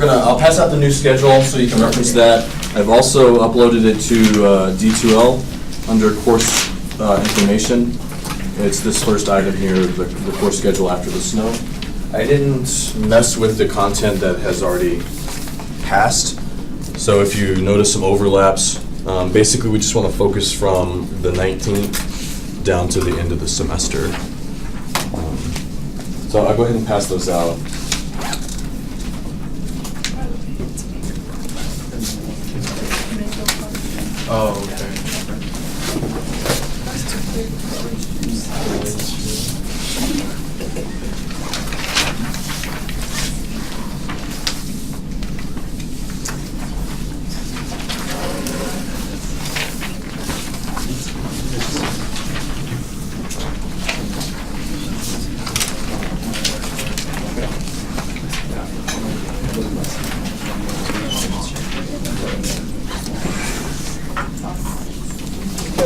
I'll pass out the new schedule so you can reference that. I've also uploaded it to D2L under course information. It's this first item here, the course schedule after the snow. I didn't mess with the content that has already passed. So if you notice some overlaps, basically we just want to focus from the 19th down to the end of the semester. So I'll go ahead and pass those out. Oh, okay.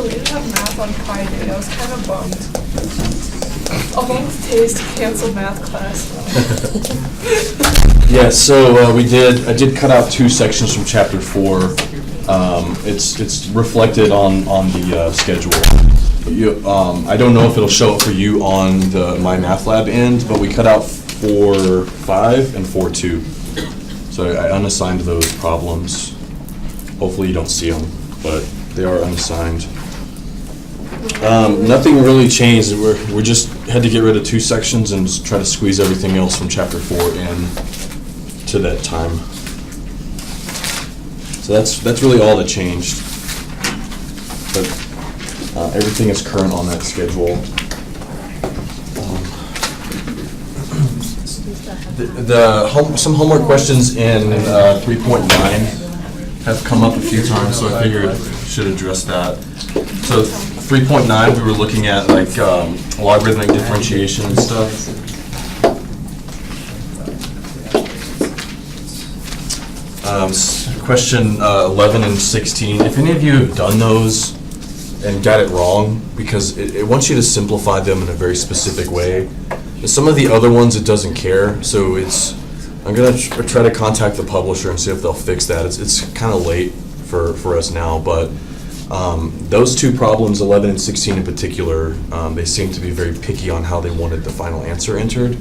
We didn't have math on Friday. I was kind of bummed. Almost taste canceled math class. Yeah, so I did cut out 2 sections from chapter 4. It's reflected on the schedule. I don't know if it'll show up for you on the My Math Lab end, but we cut out 4.5 and 4.2. So I unassigned those problems. Hopefully you don't see them, but they are unassigned. Nothing really changed. We just had to get rid of 2 sections and just try to squeeze everything else from chapter 4 in to that time. So that's really all that changed. But everything is current on that schedule. Some homework questions in 3.9 have come up a few times, so I figured I should address that. So 3.9, we were looking at like logarithmic differentiation and stuff. Question 11 and 16. If any of you have done those and got it wrong, because it wants you to simplify them in a very specific way. And some of the other ones it doesn't care, so I'm gonna try to contact the publisher and see if they'll fix that. It's kind of late for us now, but those 2 problems, 11 and 16 in particular, they seem to be very picky on how they wanted the final answer entered.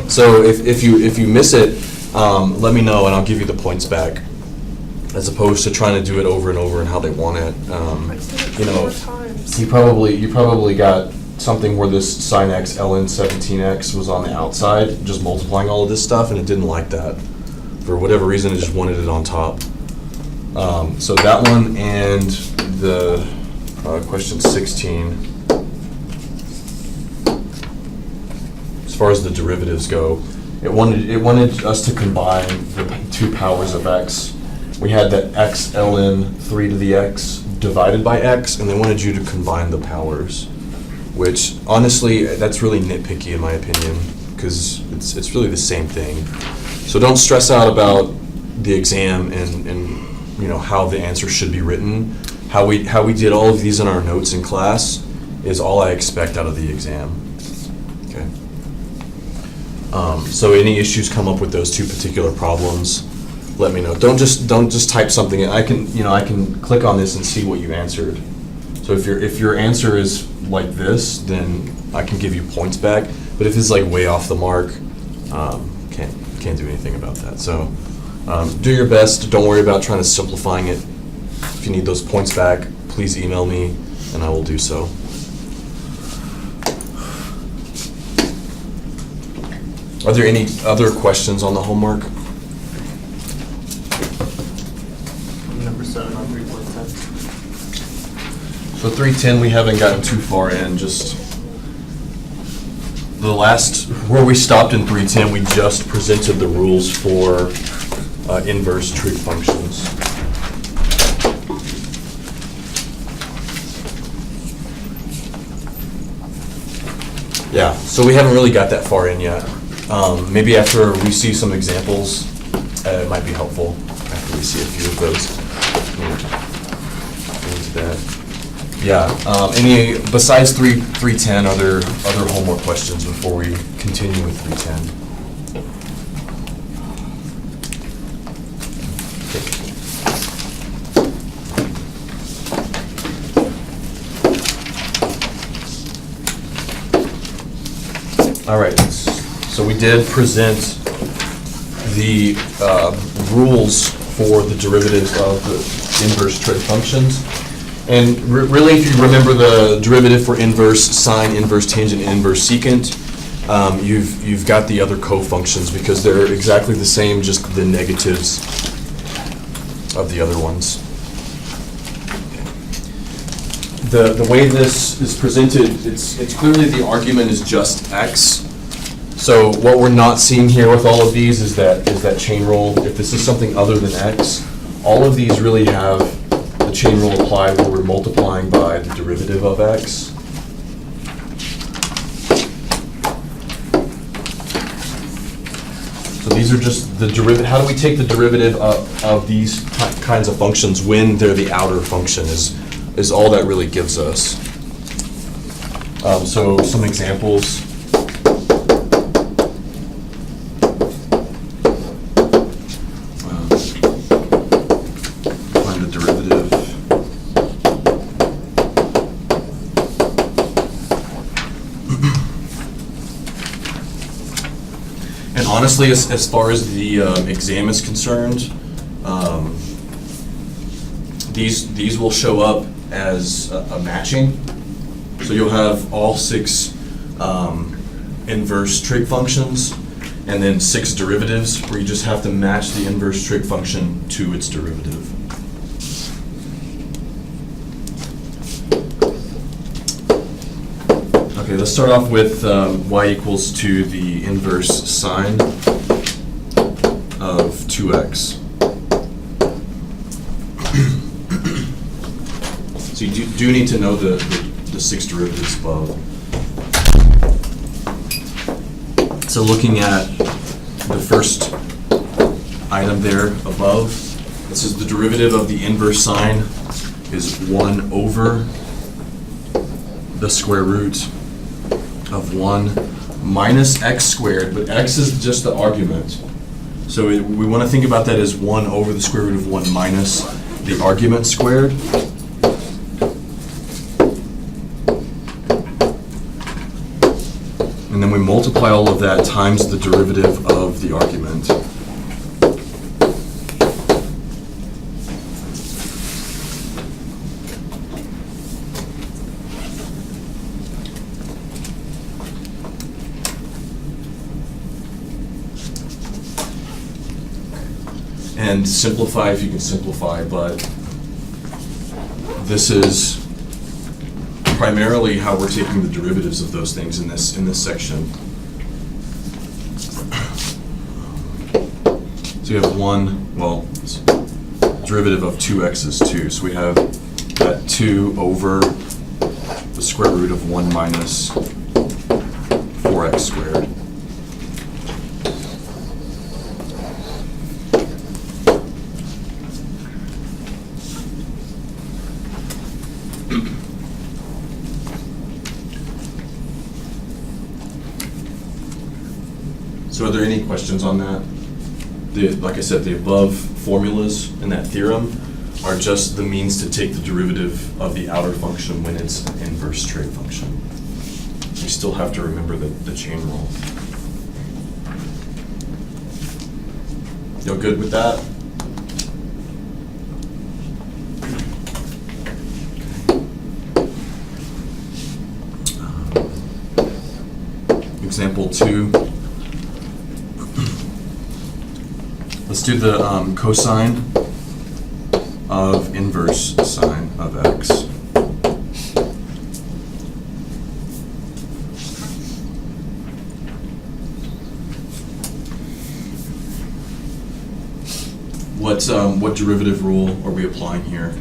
So if you miss it, let me know and I'll give you the points back, as opposed to trying to do it over and over and how they want it. You know, you probably got something where this sine x ln 17x was on the outside, just multiplying all of this stuff, and it didn't like that. For whatever reason, it just wanted it on top. So that one and the question 16. As far as the derivatives go, it wanted us to combine the 2 powers of x. We had that x ln 3 to the x divided by x, and they wanted you to combine the powers, which honestly, that's really nitpicky in my opinion, because it's really the same thing. So don't stress out about the exam and you know how the answer should be written. How we did all of these in our notes in class is all I expect out of the exam. Okay. So any issues come up with those 2 particular problems, let me know. Don't just type something in. I can click on this and see what you answered. So if your answer is like this, then I can give you points back. But if it's like way off the mark, can't do anything about that. So do your best. Don't worry about trying to simplifying it. If you need those points back, please email me, and I will do so. Are there any other questions on the homework? Number 7 on 3.10. So 310, we haven't gotten too far in. Just the last, where we stopped in 310, we just presented the rules for inverse trig functions. Yeah, so we haven't really got that far in yet. Maybe after we see some examples, it might be helpful after we see a few of those. Into that. Yeah. Any besides 310? Are there other homework questions before we continue with 310? All right, so we did present the rules for the derivatives of the inverse trig functions. And really, if you remember the derivative for inverse sine, inverse tangent, and inverse secant, you've got the other co-functions because they're exactly the same, just the negatives of the other ones. The way this is presented, it's clearly the argument is just x. So what we're not seeing here with all of these is that chain rule. If this is something other than x, all of these really have the chain rule applied where we're multiplying by the derivative of x. So these are just the derivative. How do we take the derivative of these kinds of functions when they're the outer function is all that really gives us. So some examples. Find the derivative. And honestly, as far as the exam is concerned, these will show up as a matching. So you'll have all 6 inverse trig functions and then 6 derivatives where you just have to match the inverse trig function to its derivative. Okay, let's start off with y equals to the inverse sine of 2x. So you do need to know the 6 derivatives above. So looking at the first item there above, it says the derivative of the inverse sine is 1 over the square root of 1 minus x squared, but x is just the argument. So we want to think about that as 1 over the square root of 1 minus the argument squared. And then we multiply all of that times the derivative of the argument. And simplify if you can simplify, but this is primarily how we're taking the derivatives of those things in this section. So you have derivative of 2x is 2. So we have that 2 over the square root of 1 minus 4x squared. So are there any questions on that? Like I said, the above formulas in that theorem are just the means to take the derivative of the outer function when it's an inverse trig function. You still have to remember the chain rule. Y'all good with that? Example 2. Let's do the cosine of inverse sine of x. What derivative rule are we applying here?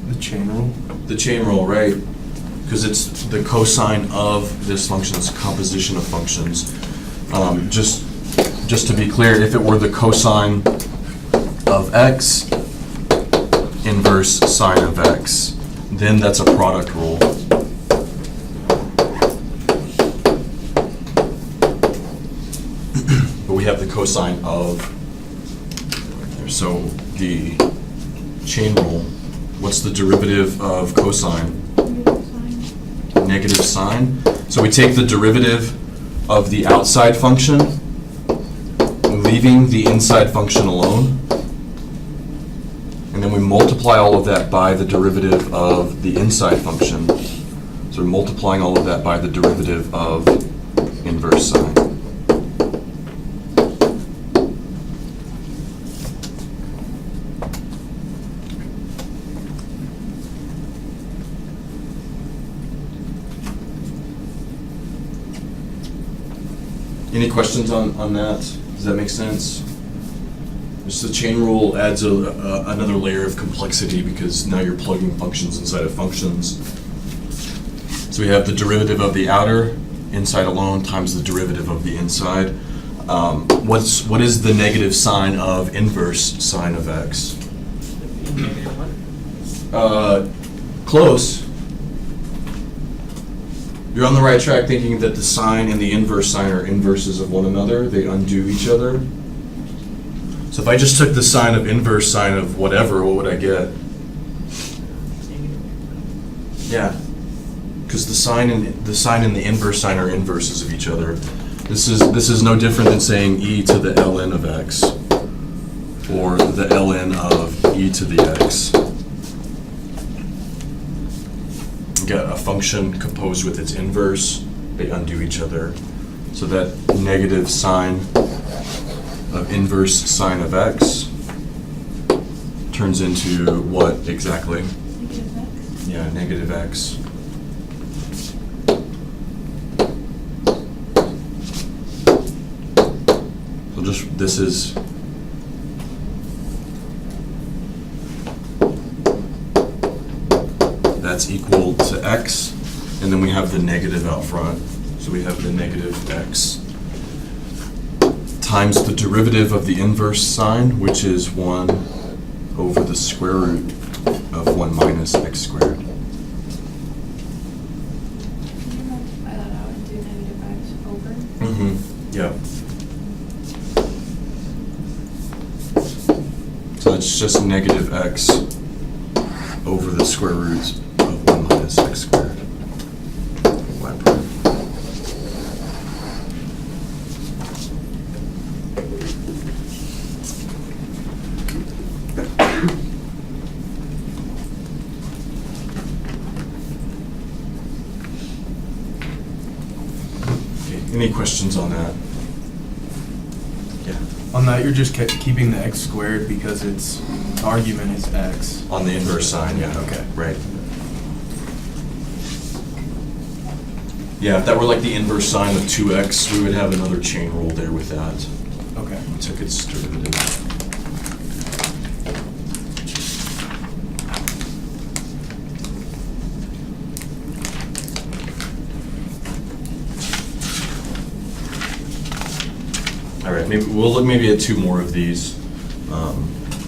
The chain rule? The chain rule, right? Because it's the cosine of this function, it's a composition of functions. Just to be clear, if it were the cosine of x inverse sine of x, then that's a product rule. the cosine of, so the chain rule, what's the derivative of cosine? Negative sine. So we take the derivative of the outside function, leaving the inside function alone, and then we multiply all of that by the derivative of the inside function. So we're multiplying all of that by the derivative of inverse sine. Any questions on that? Does that make sense? Just the chain rule adds another layer of complexity because now you're plugging functions inside of functions. So we have the derivative of the outer, inside alone, times the derivative of the inside. What is the negative sine of inverse sine of x? Close. You're on the right track thinking that the sine and the inverse sine are inverses of one another. They undo each other. So if I just took the sine of inverse sine of whatever, what would I get? Yeah, because the sine and the inverse sine are inverses of each other. This is no different than saying e to the ln of x, or the ln of e to the x. You get a function composed with its inverse. They undo each other. So that negative sine of inverse sine of x turns into what exactly? Negative x. Yeah, negative x. So just, this is that's equal to x, and then we have the negative out front. So we have the negative x times the derivative of the inverse sine, which is 1 over the square root of 1 minus x squared. Can you multiply that out and do negative x over? Mm-hmm. Yeah. So it's just negative x over the square root of 1 minus x squared. Y prime. Okay, any questions on that? Yeah. On that, you're just keeping the x squared because its argument is x. On the inverse sine, yeah. Okay. Right. Yeah, if that were like the inverse sine of 2x, we would have another chain rule there with that. Okay. We took its derivative. All right, maybe we'll look maybe at two more of these.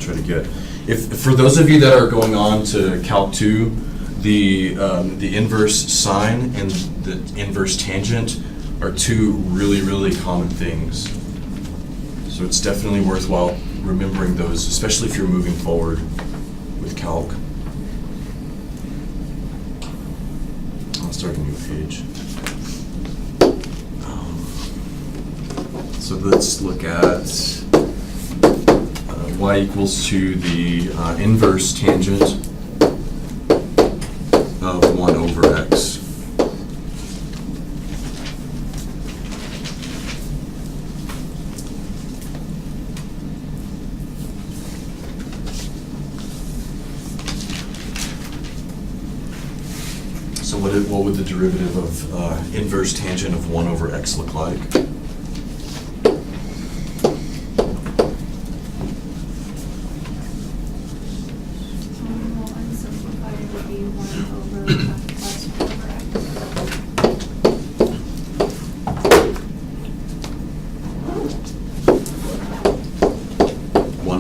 Try to get. If for those of you that are going on to Calc 2, the inverse sine and the inverse tangent are two really common things. So it's definitely worthwhile remembering those, especially if you're moving forward with calc. I'll start a new page. So let's look at y equals to the inverse tangent of 1 over x. So what would the derivative of inverse tangent of 1 over x look like?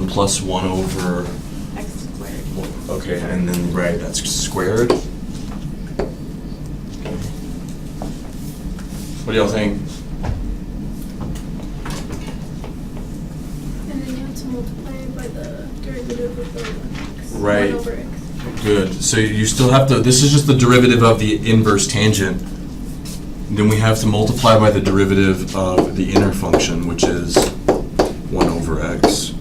Plus 1 over X squared. Okay, and then right, that's squared. What do y'all think? simplify the derivative of the 1x. Right. 1 over x. Good. So you still have to, this is just the derivative of the inverse tangent. Then we have to multiply by the derivative of the inner function, which is 1 over x.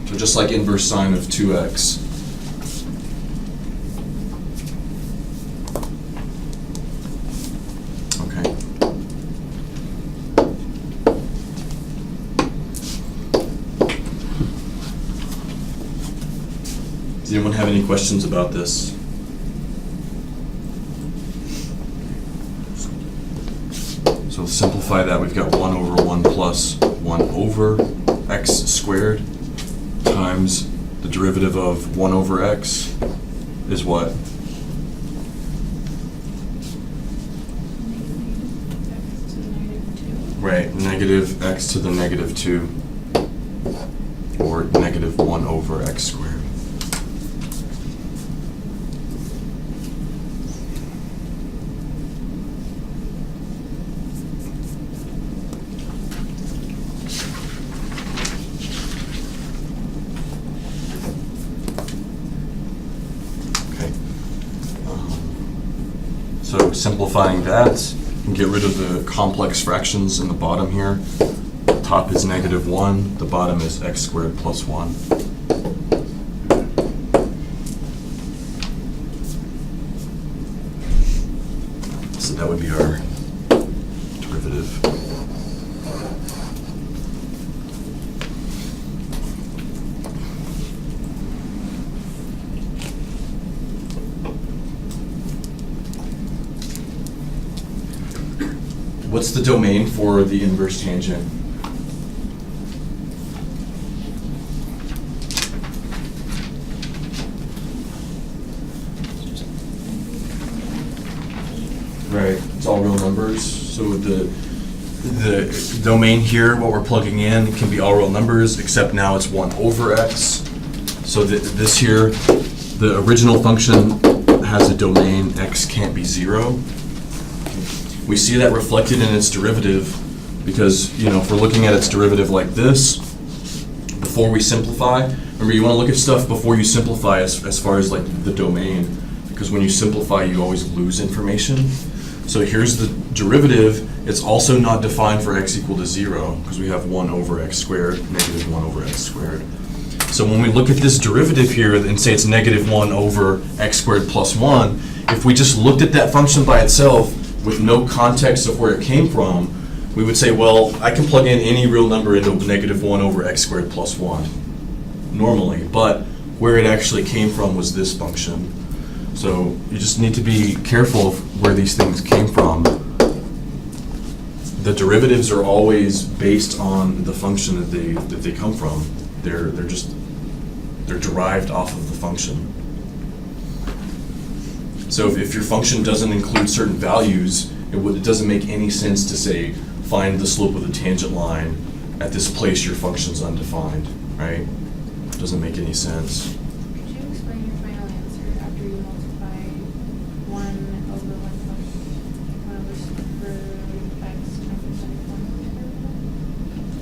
So just like inverse sine of 2x. Okay. Does anyone have any questions about this? So simplify that, we've got 1 over 1 plus 1 over x squared times the derivative of 1 over x is what? Right, negative x to the negative 2, or negative 1 over x squared. So simplifying that, you can get rid of the complex fractions in the bottom here. Top is negative 1, the bottom is x squared plus 1. So that would be our derivative. What's the domain for the inverse tangent? Right, it's all real numbers. So the domain here, what we're plugging in, can be all real numbers, except now it's 1 over x. So this here, the original function has a domain, x can't be 0. We see that reflected in its derivative because, you know, if we're looking at its derivative like this, before we simplify, remember you want to look at stuff before you simplify as far as like the domain, because when you simplify you always lose information. So here's the derivative. It's also not defined for x equal to 0 because we have 1 over x squared, negative 1 over x squared. So when we look at this derivative here and say it's negative 1 over x squared plus 1, if we just looked at that function by itself with no context of where it came from, we would say, well, I can plug in any real number into negative 1 over x squared plus 1 normally, but where it actually came from was this function. So you just need to be careful of where these things came from. The derivatives are always based on the function that they come from. They're derived off of the function. So if your function doesn't include certain values, it doesn't make any sense to say, find the slope of the tangent line at this place your function's undefined, right? It doesn't make any sense. Could you explain your final answer after you multiply 1 over 1 plus 1 over square x times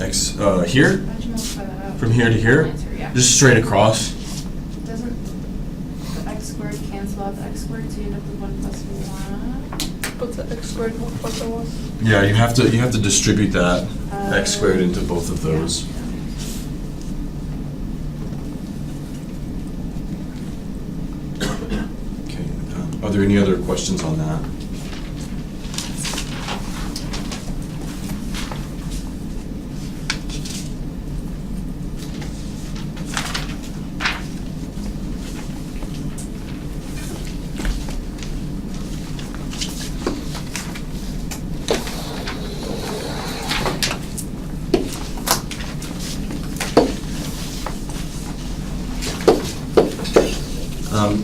X here? How'd you multiply that out? From here to here? Answer, yeah. Just straight across. Doesn't the x squared cancel out the x squared, so you end up with 1 plus 1? What's the x squared 1 plus 1? Yeah, you have to distribute that x squared into both of those. Yeah. Okay. Are there any other questions on that?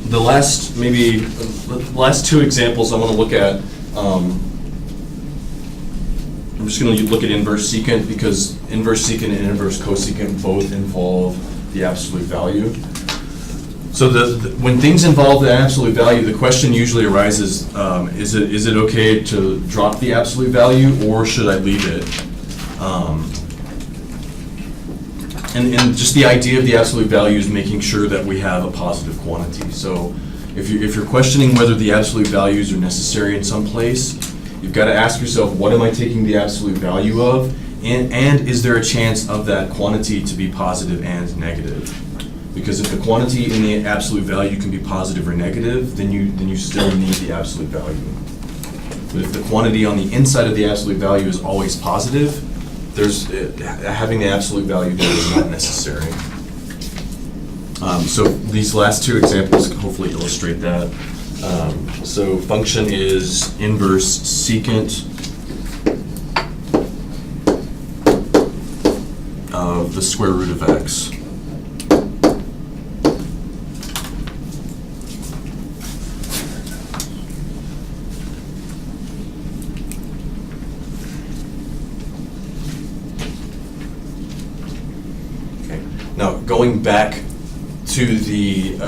The last two examples I want to look at, I'm just going to look at inverse secant because inverse secant and inverse cosecant both involve the absolute value. So when things involve the absolute value, the question usually arises, is it okay to drop the absolute value, or should I leave it? And just the idea of the absolute value is making sure that we have a positive quantity. So if you're questioning whether the absolute values are necessary in some place, you've got to ask yourself, what am I taking the absolute value of? And is there a chance of that quantity to be positive and negative? Because if the quantity in the absolute value can be positive or negative, then you still need the absolute value. But if the quantity on the inside of the absolute value is always positive, having the absolute value there is not necessary. So these last two examples hopefully illustrate that. So function is inverse secant of the square root of x. Now, going back to the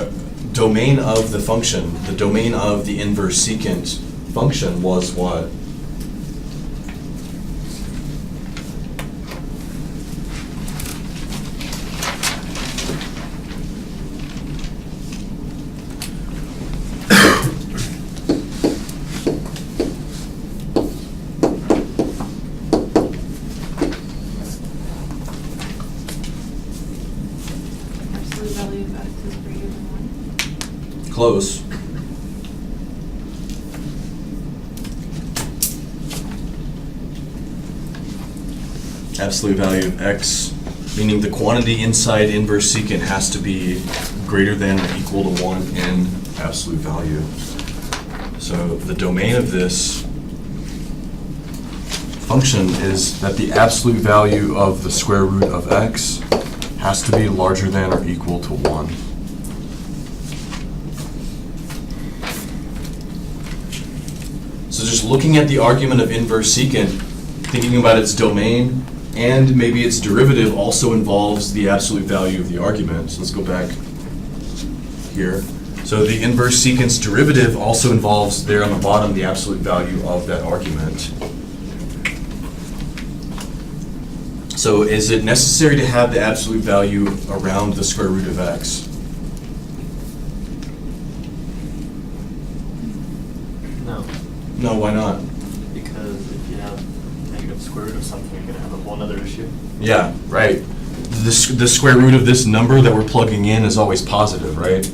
domain of the function, the domain of the inverse secant function was what? Absolute value of x is greater than 1. Close. Absolute value of x, meaning the quantity inside inverse secant has to be greater than or equal to 1 in absolute value. So the domain of this function is that the absolute value of the square root of x has to be larger than or equal to 1. So just looking at the argument of inverse secant, thinking about its domain, and maybe its derivative also involves the absolute value of the argument. So let's go back here. So the inverse secant's derivative also involves there on the bottom the absolute value of that argument. So is it necessary to have the absolute value around the square root of x? No, No, why not? because if you have negative square root of something, you're gonna have a whole other issue. Yeah, right. The square root of this number that we're plugging in is always positive, right?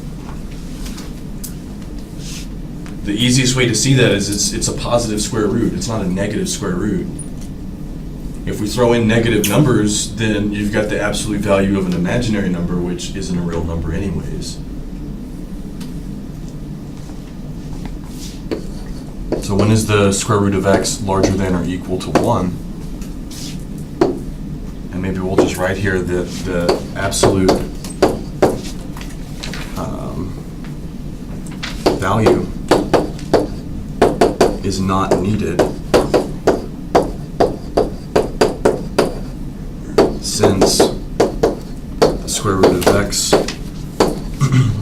The easiest way to see that is it's a positive square root. It's not a negative square root. If we throw in negative numbers, then you've got the absolute value of an imaginary number, which isn't a real number anyways. So when is the square root of x larger than or equal to 1? And maybe we'll just write here that the absolute value is not needed since the square root of x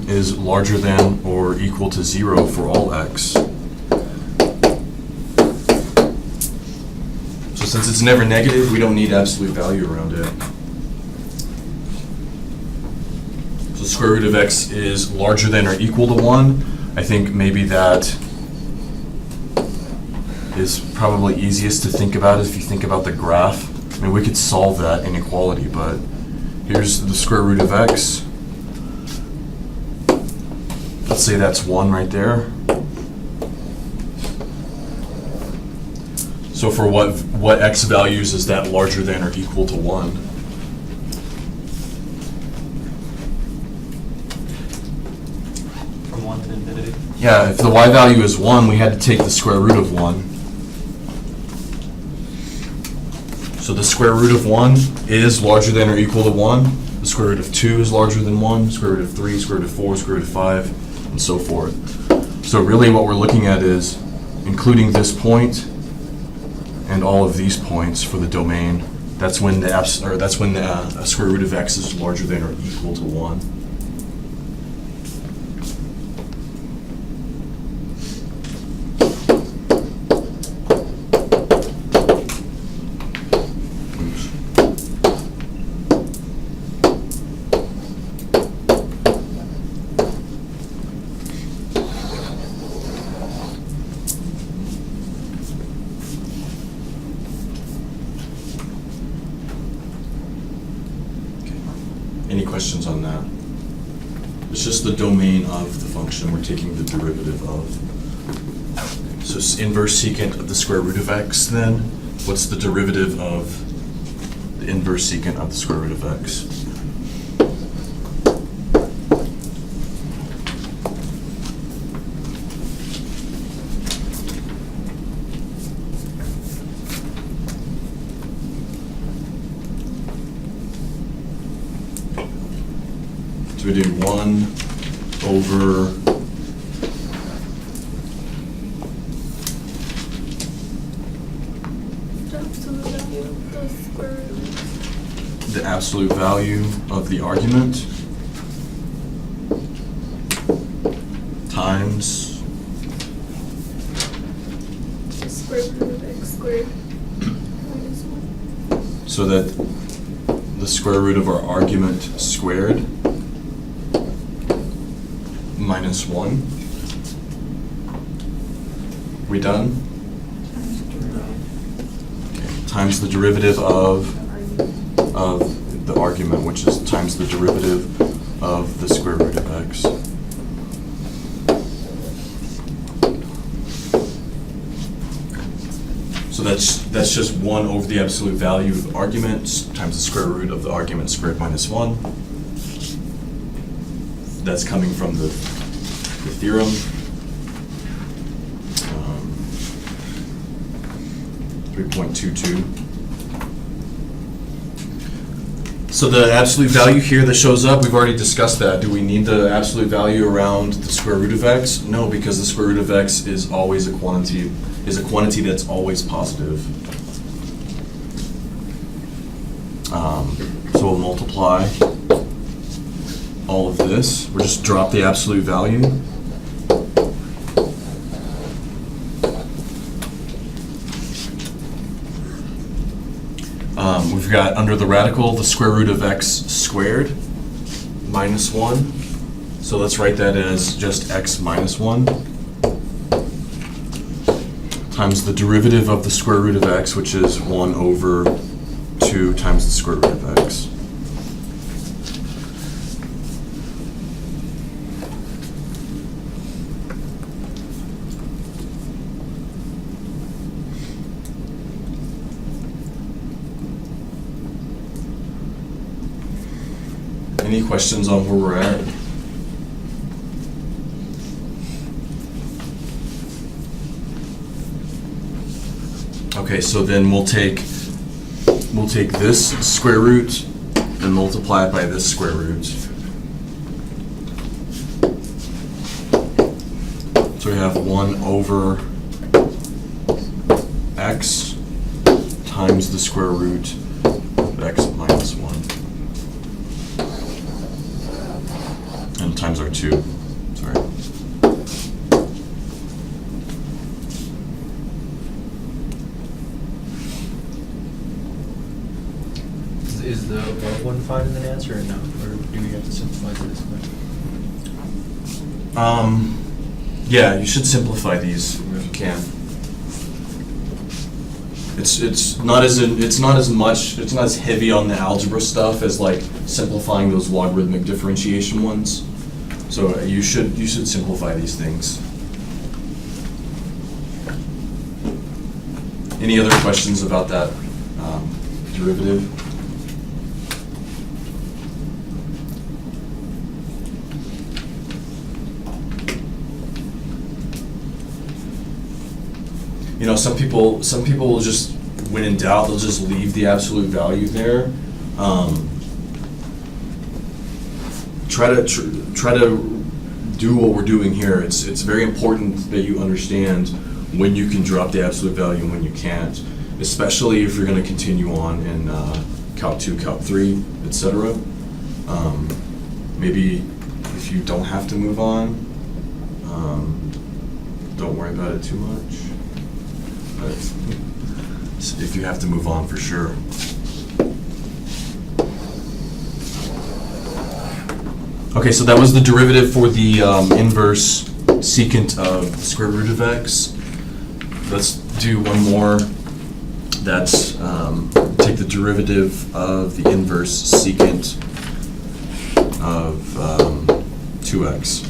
is larger than or equal to 0 for all x. So since it's never negative, we don't need absolute value around it. So square root of x is larger than or equal to 1. I think maybe that is probably easiest to think about if you think about the graph. I mean, we could solve that inequality, but here's the square root of x. Let's say that's 1 right there. So for what x values is that larger than or equal to 1? From 1 to infinity. Yeah, if the y value is 1, we had to take the square root of 1. So the square root of 1 is larger than or equal to 1. The square root of 2 is larger than 1. Square root of 3, square root of 4, square root of 5, and so forth. So really what we're looking at is including this point and all of these points for the domain. That's when the square root of x is larger than or equal to 1. questions on that? It's just the domain of the function we're taking the derivative of. So it's inverse secant of the square root of x then. What's the derivative of the inverse secant of the square root of x? So we do 1 over the absolute value of the argument times The square root of x squared minus 1. so that the square root of our argument squared minus 1. We done? Okay. Times the derivative of the argument, which is times the derivative of the square root of x. So that's just 1 over the absolute value of the argument times the square root of the argument squared minus 1. That's coming from the theorem. 3.22. So the absolute value here that shows up, we've already discussed that. Do we need the absolute value around the square root of x? No, because the square root of x is always a quantity that's always positive. So we'll multiply all of this. We'll just drop the absolute value. We've got under the radical the square root of x squared minus 1. So let's write that as just x minus 1 times the derivative of the square root of x, which is 1 over 2 times the square root of x. Any questions on where we're at? Okay, so then we'll take this square root and multiply it by this square root. So we have 1 over x times the square root of x minus 1. And times our 2, sorry. Is the above one fine in the answer or no? Or do we have to simplify it this way? Yeah, you should simplify these if you can. It's not as heavy on the algebra stuff as like simplifying those logarithmic differentiation ones. So you should simplify these things. Any other questions about that derivative? You know, some people will just, when in doubt, they'll just leave the absolute value there. Try to do what we're doing here. It's very important that you understand when you can drop the absolute value and when you can't, especially if you're going to continue on in Calc 2, Calc 3, etc. Maybe if you don't have to move on, don't worry about it too much. But if you have to move on, for sure. Okay, so that was the derivative for the inverse secant of the square root of x. Let's do one more. That's take the derivative of the inverse secant of 2x.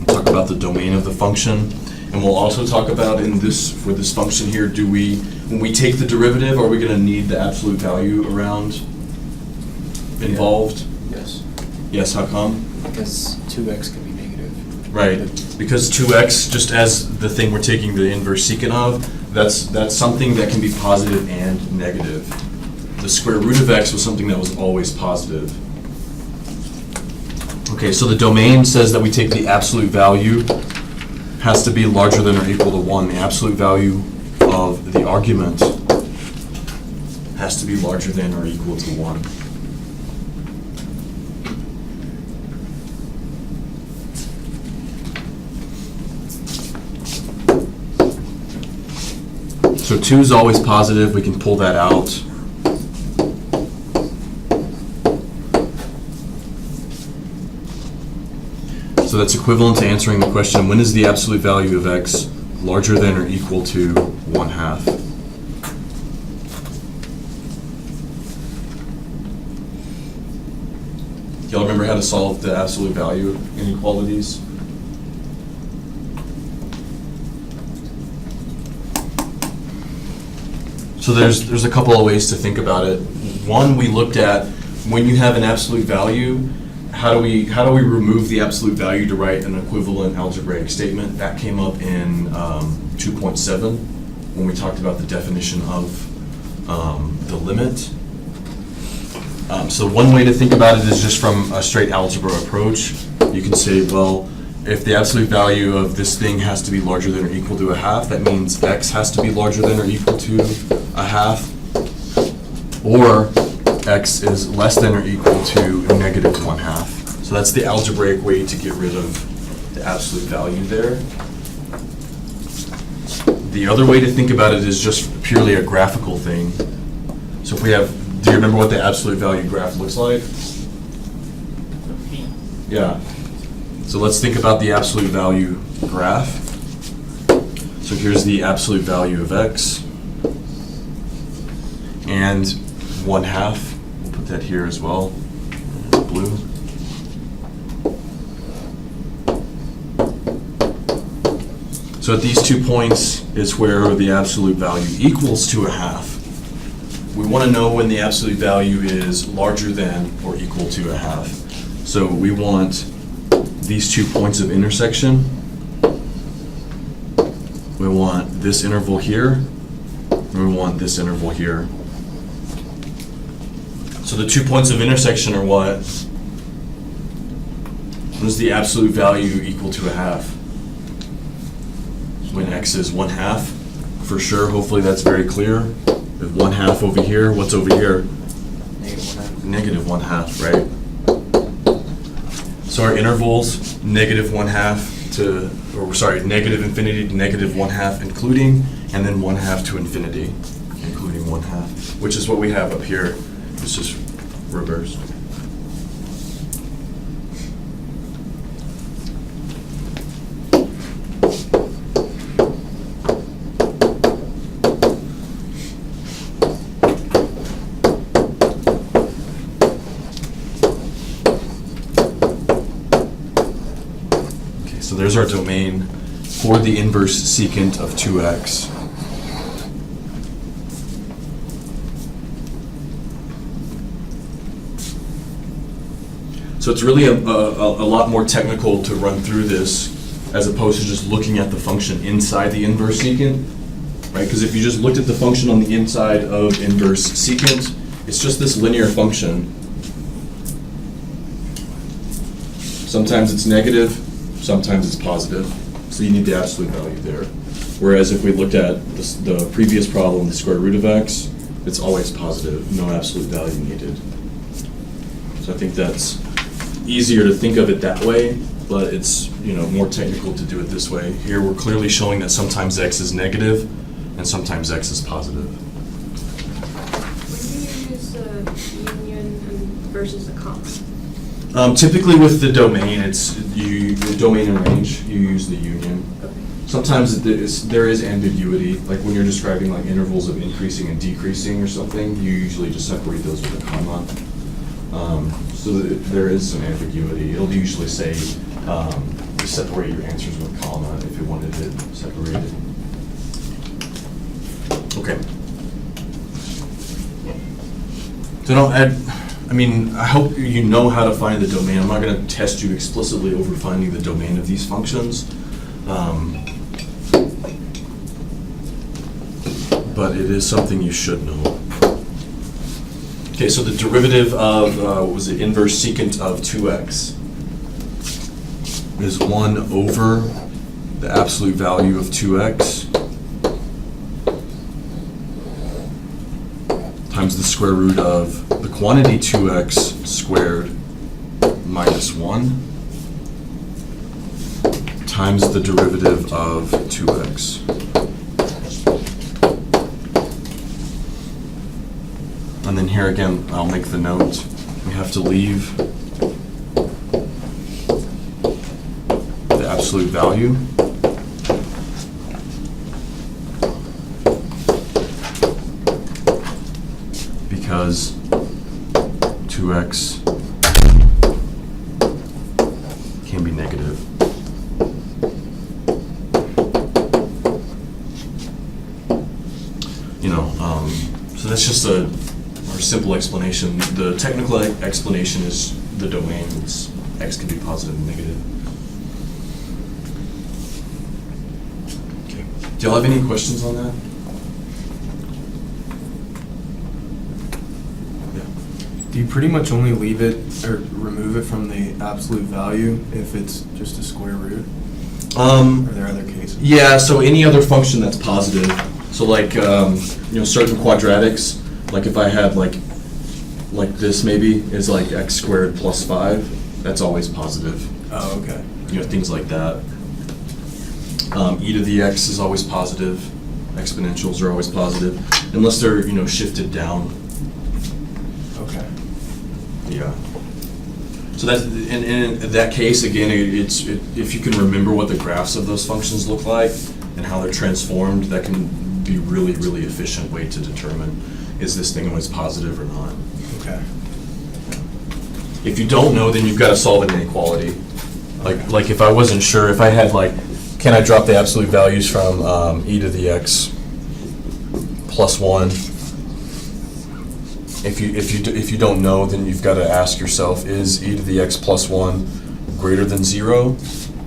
Talk about the domain of the function, and we'll also talk about for this function here, when we take the derivative, are we going to need the absolute value around involved? Yes. Yes, how come? Because 2x can be negative. Right, because 2x, just as the thing we're taking the inverse secant of, that's something that can be positive and negative. The square root of x was something that was always positive. Okay, so the domain says that we take the absolute value, has to be larger than or equal to 1. The absolute value of the argument has to be larger than or equal to 1. So 2 is always positive, we can pull that out. So that's equivalent to answering the question, when is the absolute value of x larger than or equal to 1/2? Y'all remember how to solve the absolute value inequalities? So there's a couple of ways to think about it. One, we looked at when you have an absolute value, how do we remove the absolute value to write an equivalent algebraic statement? That came up in 2.7 when we talked about the definition of the limit. So one way to think about it is just from a straight algebra approach. You can say, well, if the absolute value of this thing has to be larger than or equal to 1/2, that means x has to be larger than or equal to 1/2, or x is less than or equal to negative 1/2. So that's the algebraic way to get rid of the absolute value there. The other way to think about it is just purely a graphical thing. So if we have, do you remember what the absolute value graph looks like? Yeah. So let's think about the absolute value graph. So here's the absolute value of x. And 1/2, we'll put that here as well, blue. So at these 2 points is where the absolute value equals to 1/2. We want to know when the absolute value is larger than or equal to 1/2. So we want these 2 points of intersection. We want this interval here, and we want this interval here. So the 2 points of intersection are what? When is the absolute value equal to 1/2? When x is 1/2, for sure, hopefully that's very clear. If 1/2 over here, what's over here? Negative 1/2, right? So our intervals, negative 1/2 to, or sorry, negative infinity to negative 1/2 including, and then 1/2 to infinity, including 1/2, which is what we have up here. It's just reversed. So there's our domain for the inverse secant of 2x. So it's really a lot more technical to run through this as opposed to just looking at the function inside the inverse secant, right? Because if you just looked at the function on the inside of inverse secant, it's just this linear function. Sometimes it's negative, sometimes it's positive, so you need the absolute value there. Whereas if we looked at the previous problem, the square root of x, it's always positive, no absolute value needed. So I think that's easier to think of it that way, but it's more technical to do it this way. Here we're clearly showing that sometimes x is negative and sometimes x is positive. When do you versus a comma? Typically with the domain, the domain and range, you use the union. Okay. Sometimes there is ambiguity, like when you're describing like intervals of increasing and decreasing or something, you usually just separate those with a comma. So there is some ambiguity. It'll usually say separate your answers with a comma if you wanted it separated. Okay. So don't add. I hope you know how to find the domain. I'm not going to test you explicitly over finding the domain of these functions. But it is something you should know. Okay, so the derivative of, what was it, inverse secant of 2x is 1 over the absolute value of 2x times the square root of the quantity 2x squared minus 1 times the derivative of 2x. And then here again, I'll make the note, we have to leave the absolute value. Because 2x can be negative. So that's just a simple explanation. The technical explanation is the domain. X can be positive and negative. Okay. Do y'all have any questions on that? Do you pretty much only leave it or remove it from the absolute value if it's just a square root? Are there other cases? Yeah, so any other function that's positive. So like, certain quadratics, like if I had like this maybe, is like x squared plus 5, that's always positive. Oh, okay. Things like that. E to the x is always positive. Exponentials are always positive, unless they're, shifted down. Okay. Yeah. So that's in that case, again, if you can remember what the graphs of those functions look like and how they're transformed, that can be really, really efficient way to determine, is this thing always positive or not? Okay. If you don't know, then you've got to solve an inequality. Like if I wasn't sure, if I had can I drop the absolute values from e to the x plus 1? If you don't know, then you've got to ask yourself, is e to the x plus 1 greater than 0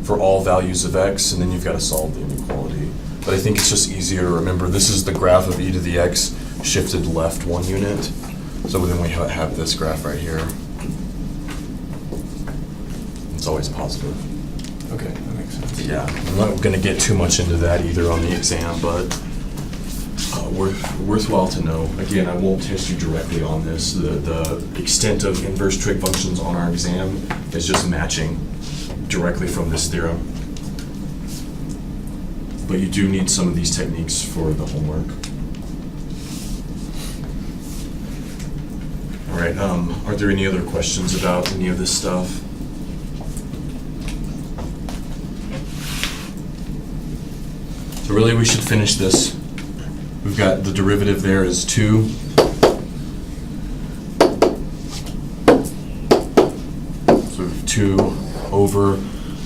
for all values of x? And then you've got to solve the inequality. But I think it's just easier to remember, this is the graph of e to the x shifted left 1 unit. So then we have this graph right here. It's always positive. Okay, that makes sense. Yeah, I'm not going to get too much into that either on the exam, but worthwhile to know. Again, I won't test you directly on this. The extent of inverse trig functions on our exam is just matching directly from this theorem. But you do need some of these techniques for the homework. All right, are there any other questions about any of this stuff? So really we should finish this. We've got the derivative there is 2. So we have 2 over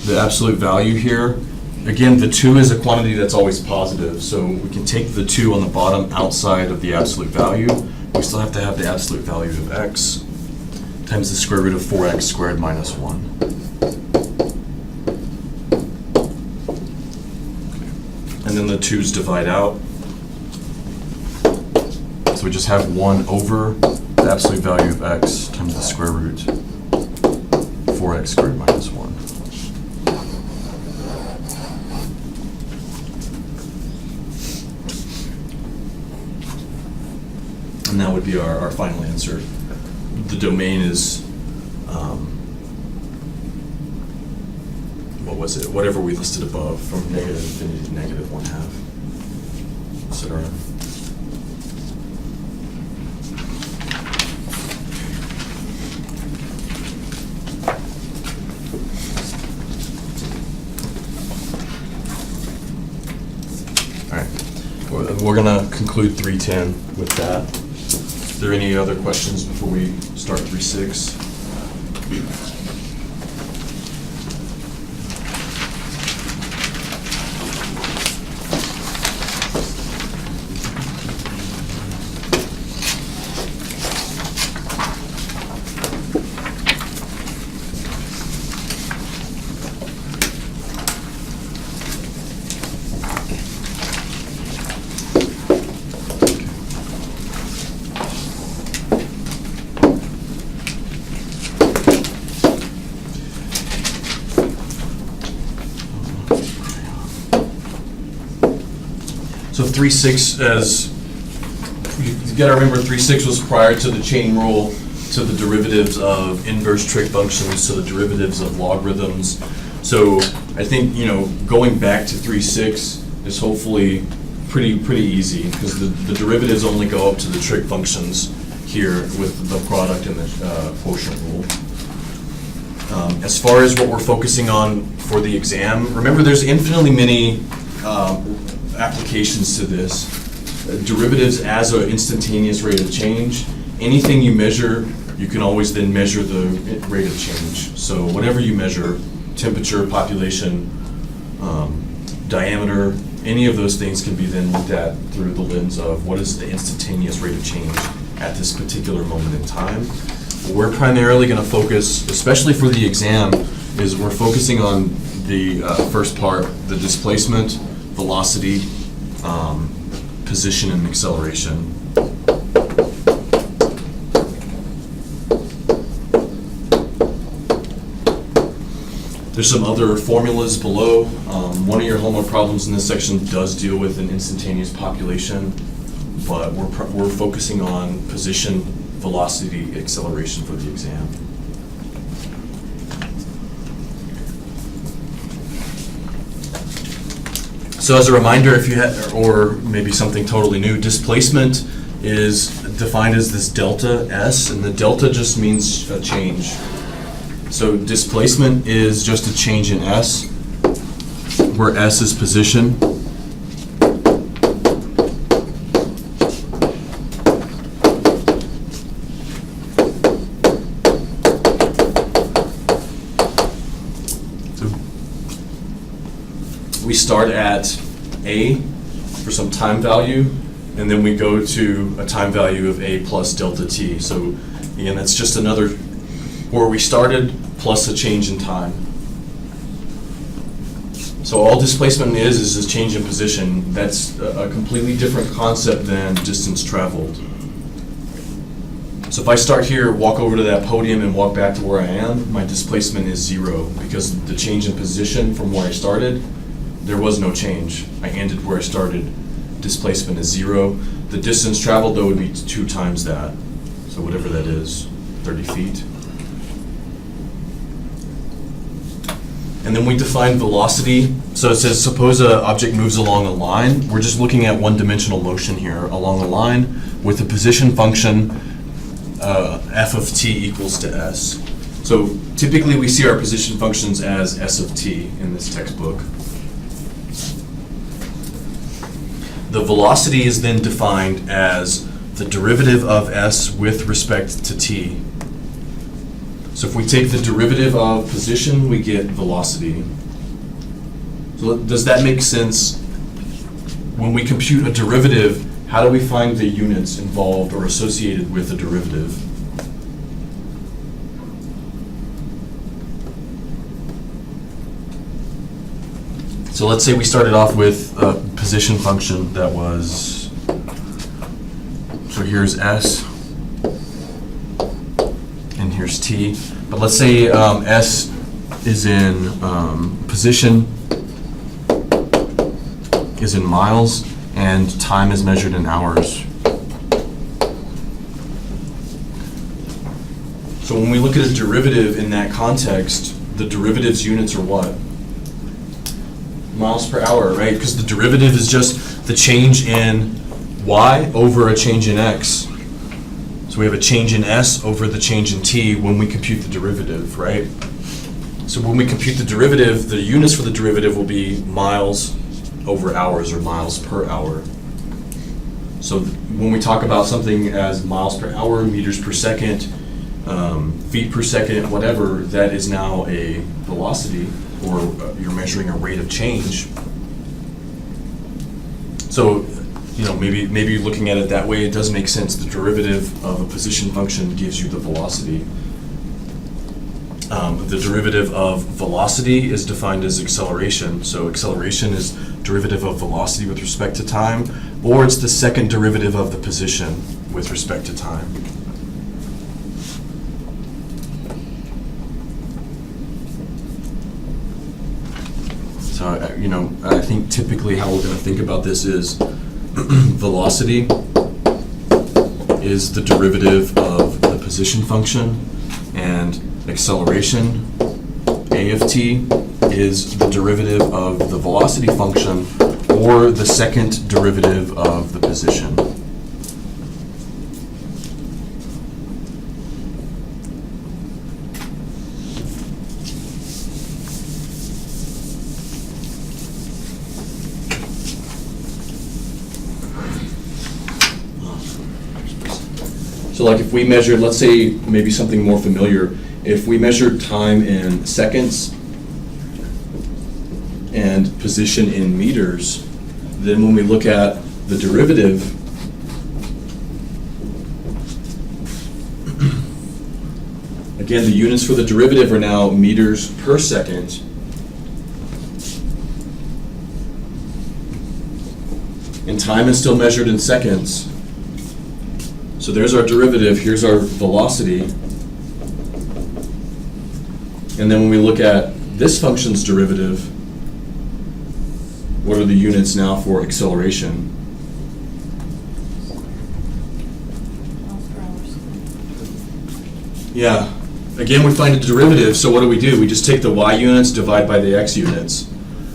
the absolute value here. Again, the 2 is a quantity that's always positive, so we can take the 2 on the bottom outside of the absolute value. We still have to have the absolute value of x times the square root of 4x squared minus 1. And then the 2's divide out. So we just have 1 over the absolute value of x times the square root 4x squared minus 1. And that would be our final answer. The domain is, what was it? Whatever we listed above, from negative infinity to negative 1/2, etc. we're gonna conclude 310 with that. Is there any other questions before we start 3.6? So 3.6, as you gotta remember, 3.6 was prior to the chain rule, to the derivatives of inverse trig functions, to the derivatives of logarithms. So I think, going back to 3.6 is hopefully pretty easy, because the derivatives only go up to the trig functions here with the product and the quotient rule. As far as what we're focusing on for the exam, remember there's infinitely many applications to this. Derivatives as an instantaneous rate of change. Anything you measure, you can always then measure the rate of change. So whatever you measure, temperature, population, diameter, any of those things can be then looked at through the lens of what is the instantaneous rate of change at this particular moment in time. We're primarily going to focus, especially for the exam, is we're focusing on the first part, the displacement, velocity, position, and acceleration. There's some other formulas below. One of your homework problems in this section does deal with an instantaneous population, but we're focusing on position, velocity, acceleration for the exam. So as a reminder, if you had, or maybe something totally new, displacement is defined as this delta S, and the delta just means a change. So displacement is just a change in S, where S is position. We start at A for some time value, and then we go to a time value of A plus delta T. So again, that's just another where we started plus a change in time. So all displacement is a change in position. That's a completely different concept than distance traveled. So if I start here, walk over to that podium and walk back to where I am, my displacement is 0, because the change in position from where I started, there was no change. I ended where I started. Displacement is 0. The distance traveled, though, would be 2 times that. So whatever that is, 30 feet. And then we define velocity. So it says, suppose an object moves along a line. We're just looking at one-dimensional motion here along a line with a position function, f of t equals to s. So typically we see our position functions as s of t in this textbook. The velocity is then defined as the derivative of s with respect to t. So if we take the derivative of position, we get velocity. So does that make sense? When we compute a derivative, how do we find the units involved or associated with a derivative? So let's say we started off with a position function that was, so here's s, and here's t. But let's say s is in position, is in miles, and time is measured in hours. So when we look at a derivative in that context, the derivative's units are what? Miles per hour, right? Because the derivative is just the change in y over a change in x. So we have a change in s over the change in t when we compute the derivative, right? So when we compute the derivative, the units for the derivative will be miles over hours or miles per hour. So when we talk about something as miles per hour, meters per second, feet per second, whatever, that is now a velocity, or you're measuring a rate of change. So, maybe looking at it that way, it does make sense. The derivative of a position function gives you the velocity. The derivative of velocity is defined as acceleration. So acceleration is derivative of velocity with respect to time, or it's the second derivative of the position with respect to time. So, I think typically how we're going to think about this is velocity is the derivative of the position function, and acceleration, A of t, is the derivative of the velocity function, or the second derivative of the position. So like if we measured, let's say maybe something more familiar, if we measured time in seconds and position in meters, then when we look at the derivative, again, the units for the derivative are now meters per second. And time is still measured in seconds. So there's our derivative, here's our velocity. And then when we look at this function's derivative, what are the units now for acceleration? Miles per hour squared. Yeah, again, we find a derivative, so what do? We just take the y units, divide by the x units.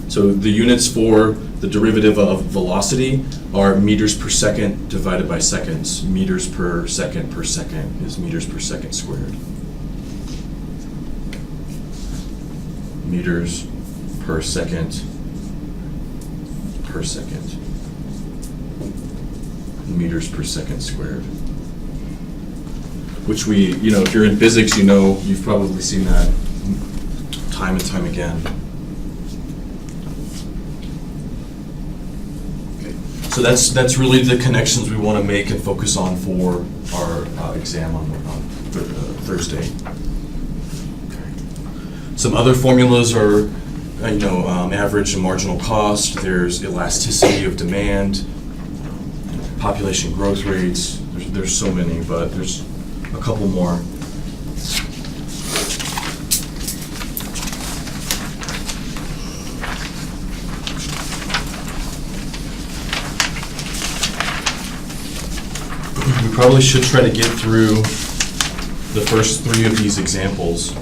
So the units for the derivative of velocity are meters per second divided by seconds. Meters per second is meters per second squared. Meters per second. Meters per second squared. Which if you're in physics, you've probably seen that time and time again. So that's really the connections we want to make and focus on for our exam on Thursday. Okay. Some other formulas are, average and marginal cost. There's elasticity of demand, population growth rates. There's so many, but there's a couple more. We probably should try to get through the first 3 of these examples.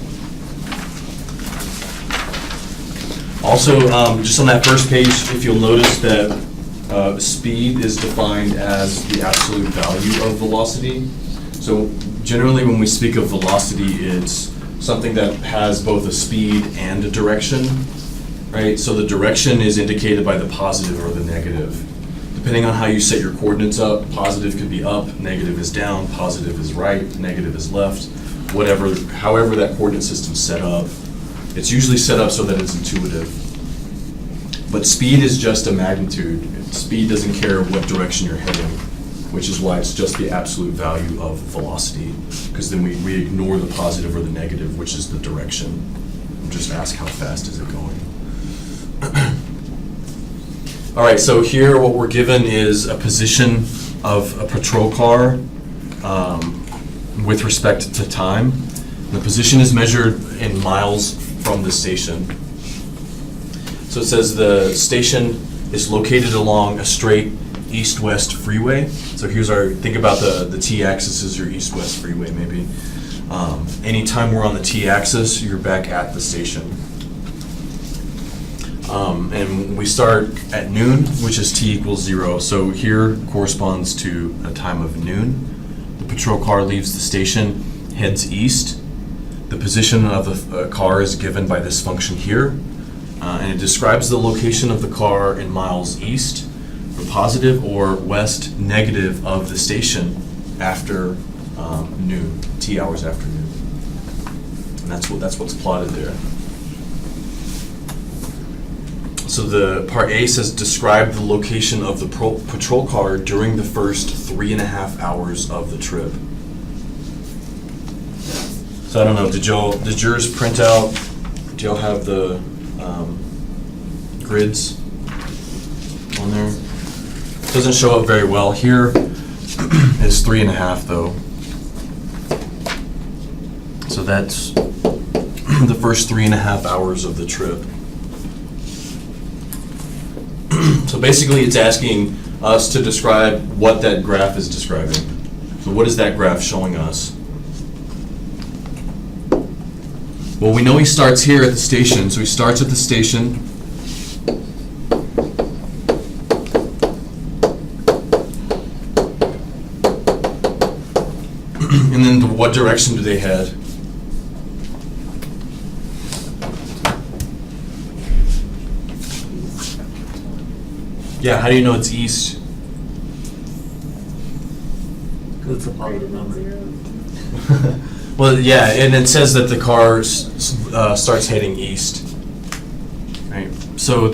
Also, just on that first page, if you'll notice that speed is defined as the absolute value of velocity. So generally when we speak of velocity, it's something that has both a speed and a direction, right? So the direction is indicated by the positive or the negative. Depending on how you set your coordinates up, positive could be up, negative is down, positive is right, negative is left, however that coordinate system's set up. It's usually set up so that it's intuitive. But speed is just a magnitude. Speed doesn't care what direction you're heading, which is why it's just the absolute value of velocity, because then we ignore the positive or the negative, which is the direction, and just ask how fast is it going. All right, so here what we're given is a position of a patrol car with respect to time. The position is measured in miles from the station. So it says the station is located along a straight east-west freeway. So here's think about the t-axis is your east-west freeway maybe. Anytime we're on the t-axis, you're back at the station. And we start at noon, which is t equals 0. So here corresponds to a time of noon. The patrol car leaves the station, heads east. The position of the car is given by this function here. And it describes the location of the car in miles east. positive or west negative of the station after noon, T hours after noon. And that's what's plotted there. So the part A says describe the location of the patrol car during the first 3.5 hours of the trip. So I don't know, did yours print out, do y'all have the grids on there? Doesn't show up very well. Here is 3.5 though. So that's the first 3.5 hours of the trip. So basically it's asking us to describe what that graph is describing. So what is that graph showing us? Well, we know he starts here at the station, so he starts at the station. And then what direction do they head? Yeah, how do you know it's east? Because it's a positive number. Well, yeah, and it says that the car starts heading east. Right. So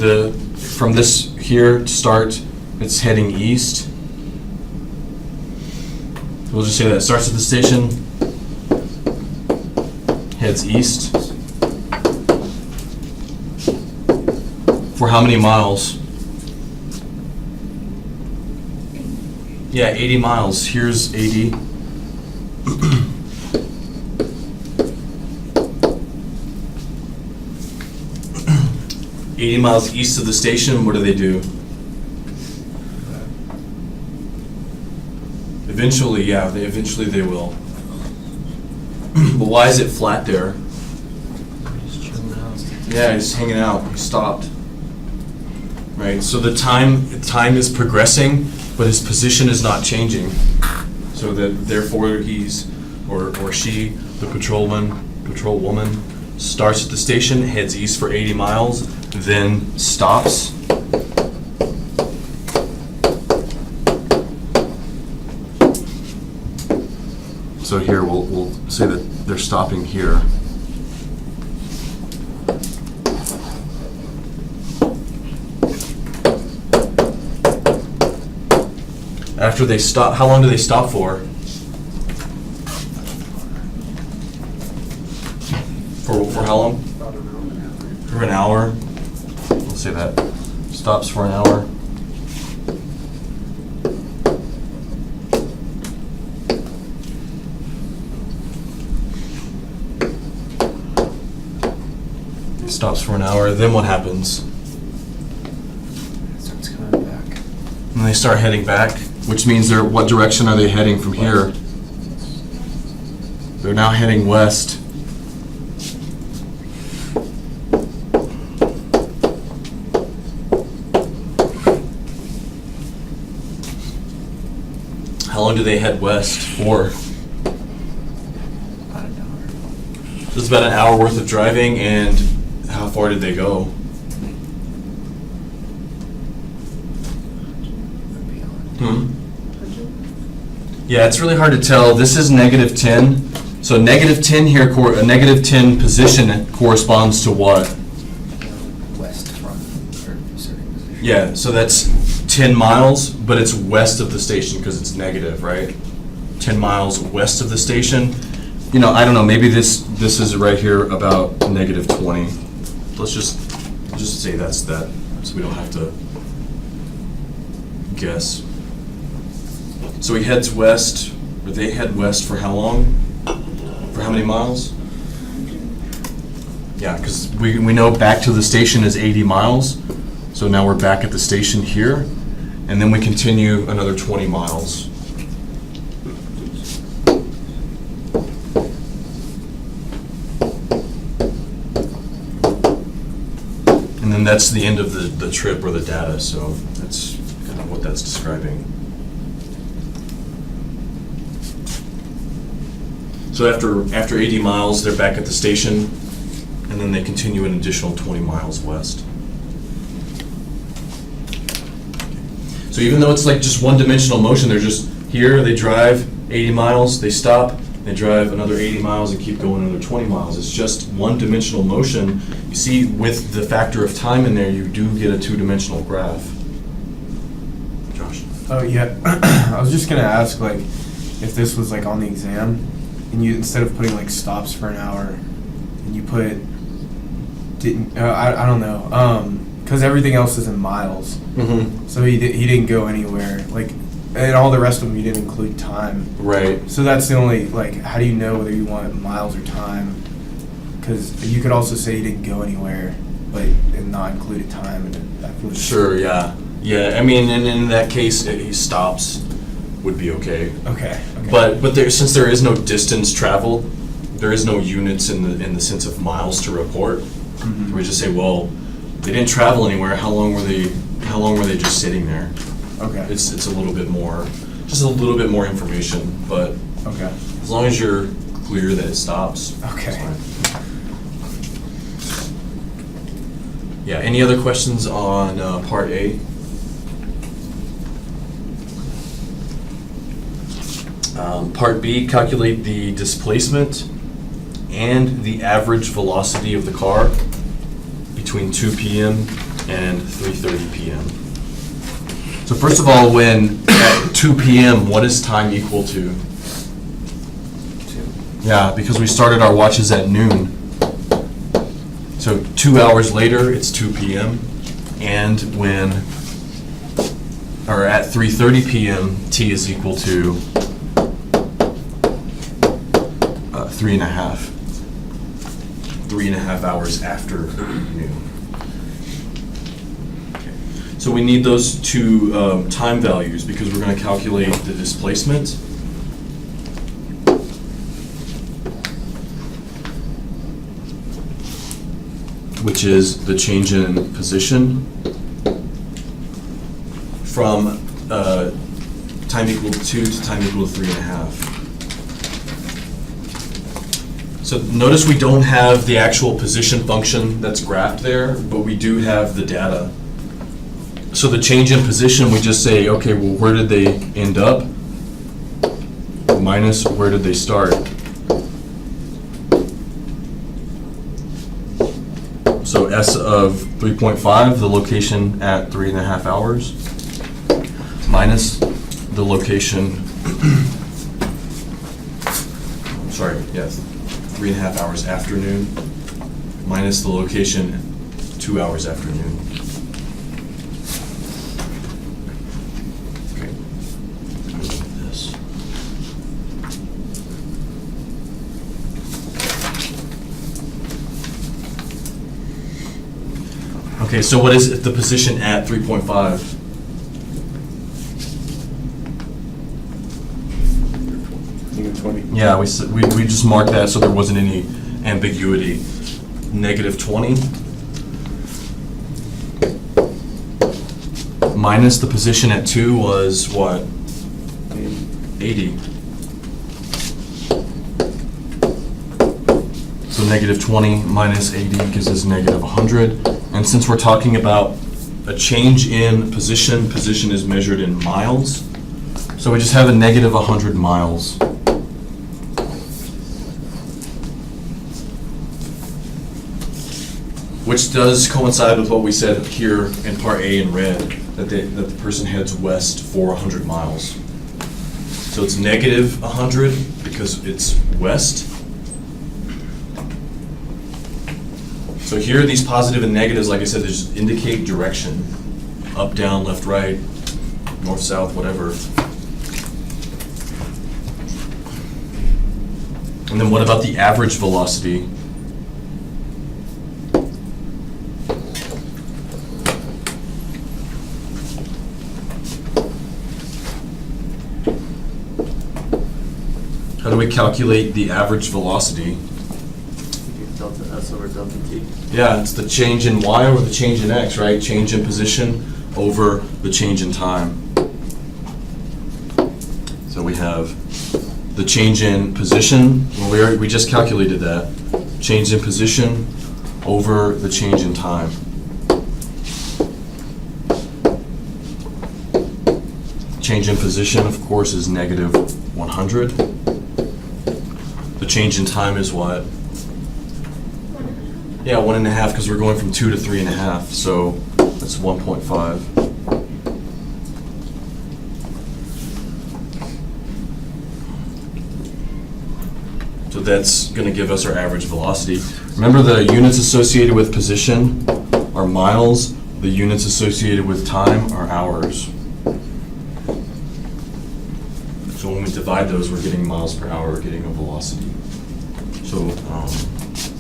from this here to start, it's heading east. We'll just say that it starts at the station, heads east. For how many miles? Yeah, 80 miles. Here's 80. Miles east of the station, what do they do? Eventually, yeah, eventually they will. But why is it flat there? Yeah, he's hanging out. He stopped. Right. So the time is progressing, but his position is not changing. So that therefore he's or she, the patrolwoman, starts at the station, heads east for 80 miles, then stops. So here we'll say that they're stopping here. After they stop, how long do they stop for? For how long? For an hour. Let's say that. Stops for an hour. Stops for an hour. Then what happens? Starts coming back. And they start heading back, which means what direction are they heading from here? They're now heading west. How long do they head west for? About an hour. So it's about an hour worth of driving, and how far did they go? Yeah, it's really hard to tell. This is -10. So -10 here, a -10 position corresponds to what? West from or certain position. Yeah, so that's 10 miles, but it's west of the station because it's negative, right? 10 miles west of the station. You know, I don't know, maybe this is right here about -20. Let's just say that's that, so we don't have to guess. So he heads west, or they head west for how long? For how many miles? Yeah, because we know back to the station is 80 miles. So now we're back at the station here, and then we continue another 20 miles. And then that's the end of the trip or the data, so that's kind of what that's describing. So after 80 miles, they're back at the station, and then they continue an additional 20 miles west. So even though it's like just one-dimensional motion, they're just here, they drive 80 miles, they stop, they drive another 80 miles and keep going another 20 miles. It's just one-dimensional motion. You see, with the factor of time in there, you do get a two-dimensional graph. Josh? Oh, yeah. I was just gonna ask, like, if this was like on the exam, and you, instead of putting like stops for an hour, and you put, I don't know, because everything else is in miles. Mm-hmm. So he didn't go anywhere. Like, and all the rest of them, you didn't include time. Right. So that's the only, like, how do you know whether you want miles or time? Because you could also say he didn't go anywhere, but and not included time. And I feel Sure, yeah. Yeah, I mean, in that case, he stops would be okay. Okay. But there, since there is no distance traveled, there is no units in the sense of miles to report. Mhm. We just say, well, they didn't travel anywhere. How long were they just sitting there? Okay. It's a little bit more, just a little bit more information, but Okay. as long as you're clear that it stops. Okay. it's fine. Yeah, any other questions on part A? Part B, calculate the displacement and the average velocity of the car between 2 p.m. and 3:30 p.m. So first of all, when at 2 p.m., what is time equal to? 2. Yeah, because we started our watches at noon. So 2 hours later, it's 2 p.m. And at 3:30 p.m., t is equal to 3.5. 3.5 hours after noon. Okay. So we need those two time values because we're going to calculate the displacement. Which is the change in position from time equal to 2 to time equal to 3.5. So notice we don't have the actual position function that's graphed there, but we do have the data. So the change in position, we just say, okay, well, where did they end up? Minus where did they start? So S of 3.5, the location at 3.5 hours, minus the location, sorry, yes, 3.5 hours after noon, minus the location 2 hours after noon. Okay. This. Okay, so what is the position at 3.5? -20. Yeah, we just marked that so there wasn't any ambiguity. -20 minus the position at 2 was what? 80. So -20 minus 80 gives us -100. And since we're talking about a change in position, position is measured in miles. So we just have a -100 miles. Which does coincide with what we said here in part A in red, that the person heads west for 100 miles. So it's -100 because it's west. So here, these positive and negatives, like I said, they just indicate direction. Up, down, left, right, north, south, whatever. And then what about the average velocity? How do we calculate the average velocity? Delta S over delta T. Yeah, it's the change in y over the change in x, right? Change in position over the change in time. So we have the change in position, well, we just calculated that. Change in position over the change in time. Change in position, of course, is negative 100. The change in time is what? 1.5. Yeah, 1.5, because we're going from 2 to 3.5, so that's 1.5. So that's going to give us our average velocity. Remember, the units associated with position are miles. The units associated with time are hours. So when we divide those, we're getting miles per hour, we're getting a velocity. So,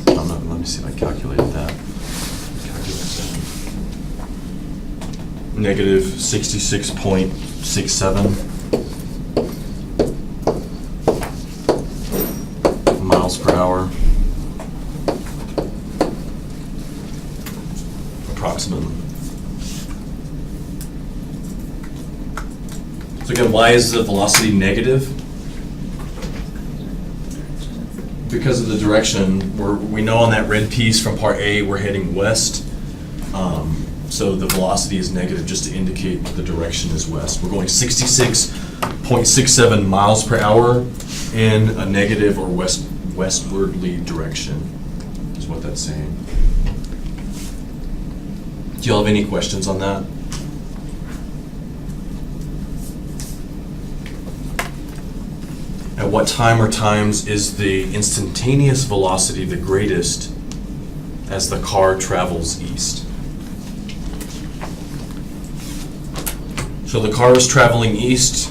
let me see if I calculated that. Negative 66.67 miles per hour. Approximately. So again, why is the velocity negative? Because of the direction. We know on that red piece from part A, we're heading west. So the velocity is negative just to indicate the direction is west. We're going 66.67 miles per hour in a negative or westwardly direction, is what that's saying. Do y'all have any questions on that? At what time or times is the instantaneous velocity the greatest as the car travels east? So the car is traveling east,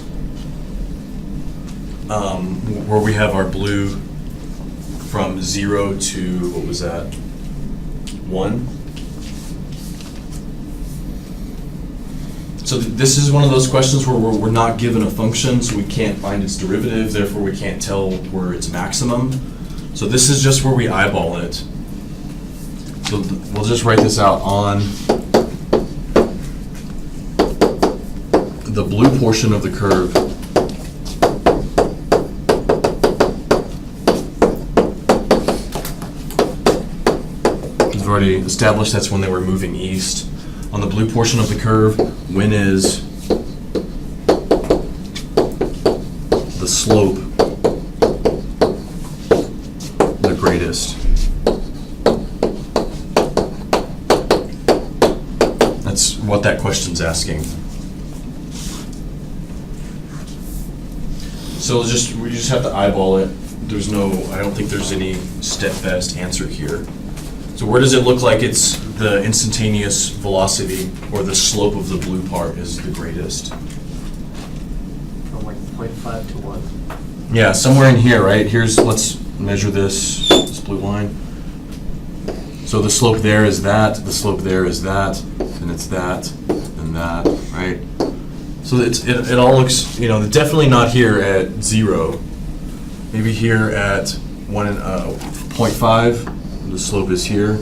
where we have our blue from 0 to, what was that, 1? So this is one of those questions where we're not given a function, so we can't find its derivative, therefore we can't tell where it's maximum. So this is just where we eyeball it. So we'll just write this out on the blue portion of the curve. We've already established that's when they were moving east. On the blue portion of the curve, when is the slope the greatest? That's what that question's asking. So we just have to eyeball it. I don't think there's any steadfast answer here. So where does it look like it's the instantaneous velocity or the slope of the blue part is the greatest? From like 0.5 to 1. Yeah, somewhere in here, right? Let's measure this blue line. So the slope there is that, the slope there is that, and it's that, and that, right? So it all looks, definitely not here at 0. Maybe here at 0.5. The slope is here,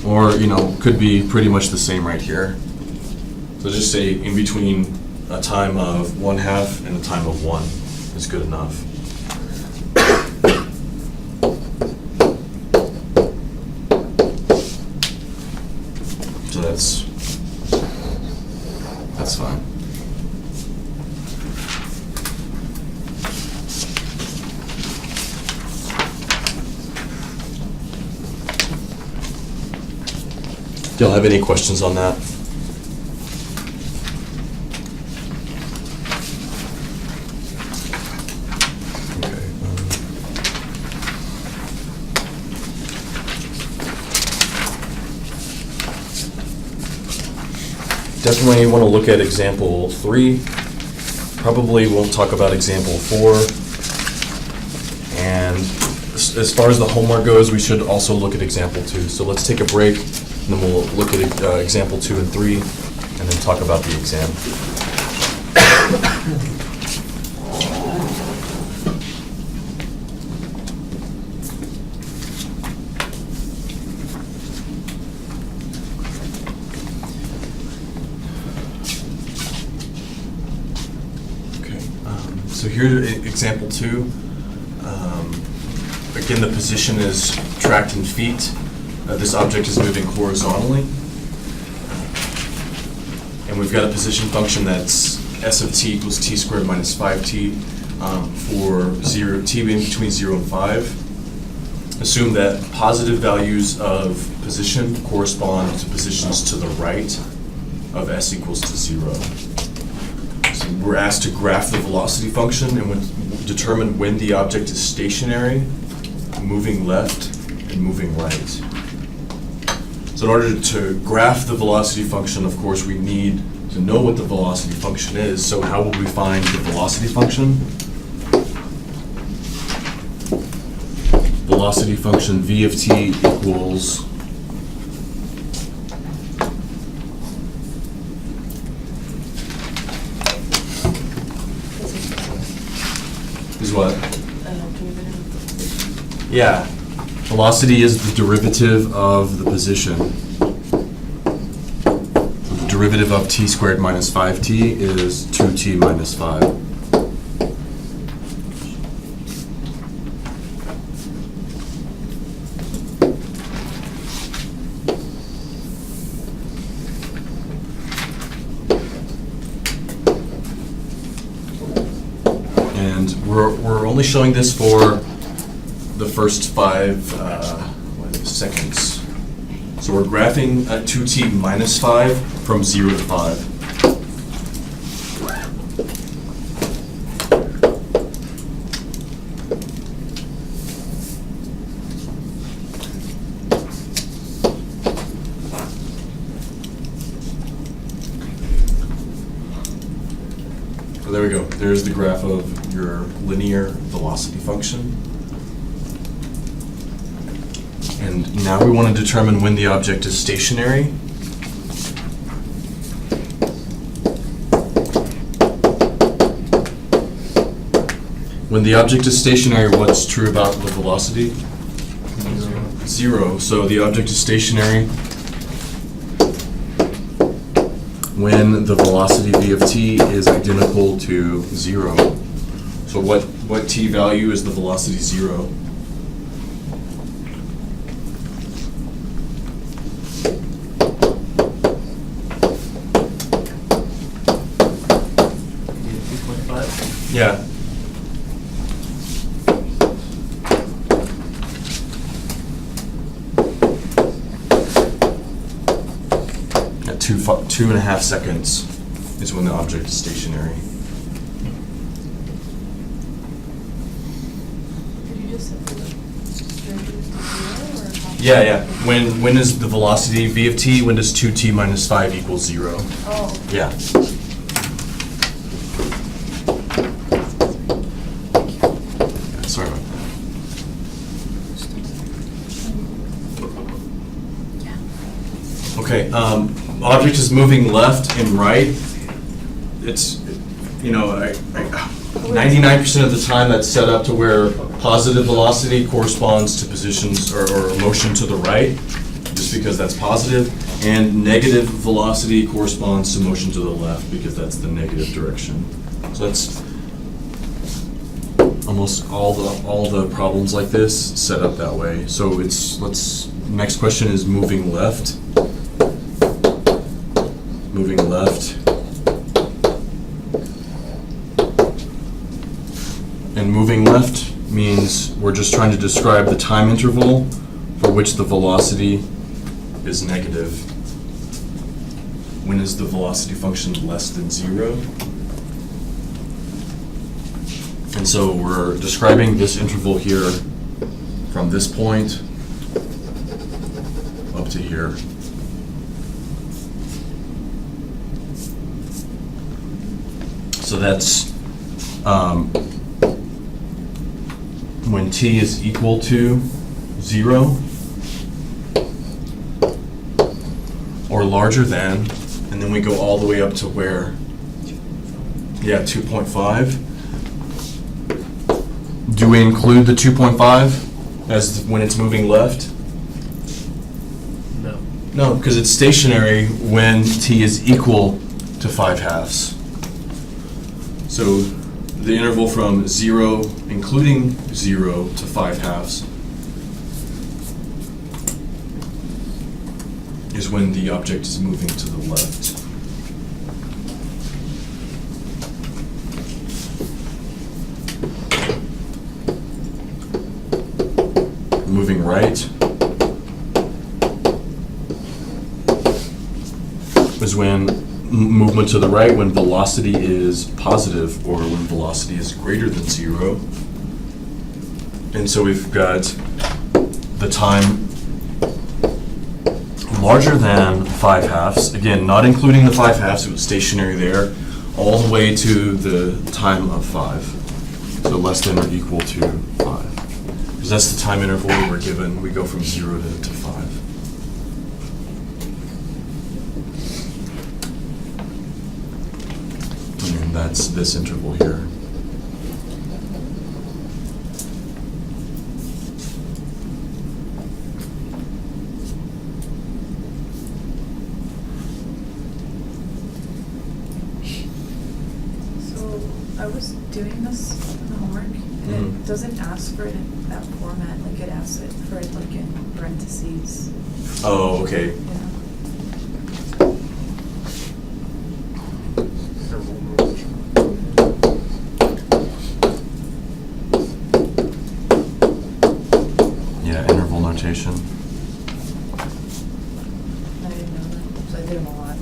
or could be pretty much the same right here. So just say in between a time of 1/2 and a time of 1 is good enough. So that's fine. Do y'all have any questions on that? Okay. Definitely want to look at example 3. Probably won't talk about example 4. And as far as the homework goes, we should also look at example 2. So let's take a break. And then we'll look at example 2 and 3, and then talk about the exam. Okay, so here, example 2. Again, the position is tracked in feet. This object is moving horizontally. And and we've got a position function that's s of t equals t squared minus 5t for t being between 0 and 5. Assume that positive values of position correspond to positions to the right of s equals to 0. So we're asked to graph the velocity function and determine when the object is stationary, moving left, and moving right. So in order to graph the velocity function, of course, we need to know what the velocity function is. So how will we find the velocity function? Velocity function v of t equals is what? Yeah. Velocity is the derivative of the position. The derivative of t squared minus 5t is 2t minus 5. And we're only showing this for the first 5 seconds. So we're graphing at 2t minus 5 from 0 to 5. So there we go. There's the graph of your linear velocity function. And now we want to determine when the object is stationary. When the object is stationary, what's true about the velocity? 0. So the object is stationary when the velocity v of t is identical to 0. So what t value is the velocity 0? Yeah. At 2.5 seconds is when the object is stationary. Did you just set the derivatives to 0 or how? Yeah. When is the velocity v of t? When does 2t minus 5 equal 0? Oh. Yeah. Sorry about that. Okay, object is moving left and right. It's, 99% of the time that's set up to where positive velocity corresponds to positions or motion to the right, just because that's positive, and negative velocity corresponds to motion to the left because that's the negative direction. So that's almost all the problems like this set up that way. So next question is moving left. Moving left. And moving left means we're just trying to describe the time interval for which the velocity is negative. When is the velocity function less than 0? And so we're describing this interval here from this point up to here. So that's when t is equal to 0 or larger than, and then we go all the way up to where? Yeah, 2.5. Do we include the 2.5 as when it's moving left? No. No, because it's stationary when t is equal to 5/2. So the interval from 0, including 0, to 5/2 is when the object is moving to the left. moving right is when movement to the right when velocity is positive or when velocity is greater than 0. And so we've got the time larger than 5/2. Again, not including the 5/2, it was stationary there, all the way to the time of 5. So less than or equal to 5. Because that's the time interval we were given. We go from 0 to 5. And that's this interval here. So I was doing this in the homework, and Mhm. it doesn't ask for it in that format. Like it asks it for it like in parentheses. Oh, okay. Yeah. Yeah, interval notation. I didn't know that, so I did them a lot.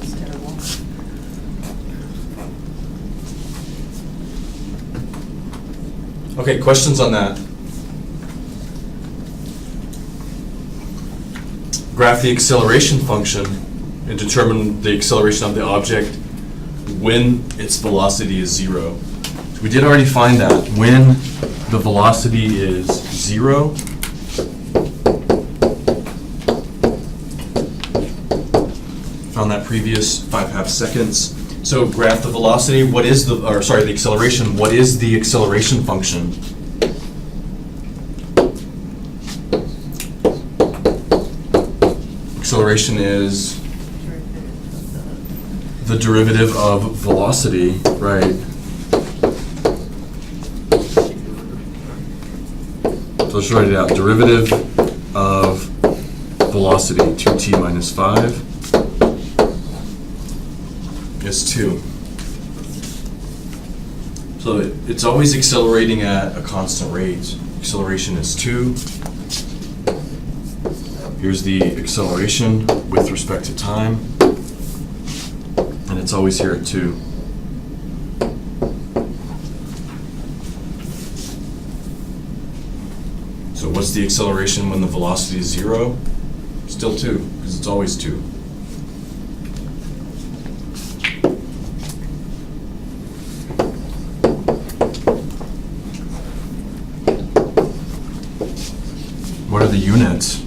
It's terrible. Okay, questions on that? Graph the acceleration function and determine the acceleration of the object when its velocity is 0. So we did already find that. When the velocity is 0, found that previous 5/2 seconds. So graph the velocity, what is the, or sorry, the acceleration, what is the acceleration function? Acceleration is the derivative of velocity, right? So let's write it out. Derivative of velocity, 2t minus 5 is 2. So it's always accelerating at a constant rate. Acceleration is 2. Here's the acceleration with respect to time. And it's always here at 2. So what's the acceleration when the velocity is 0? Still 2, because it's always 2. What are the units?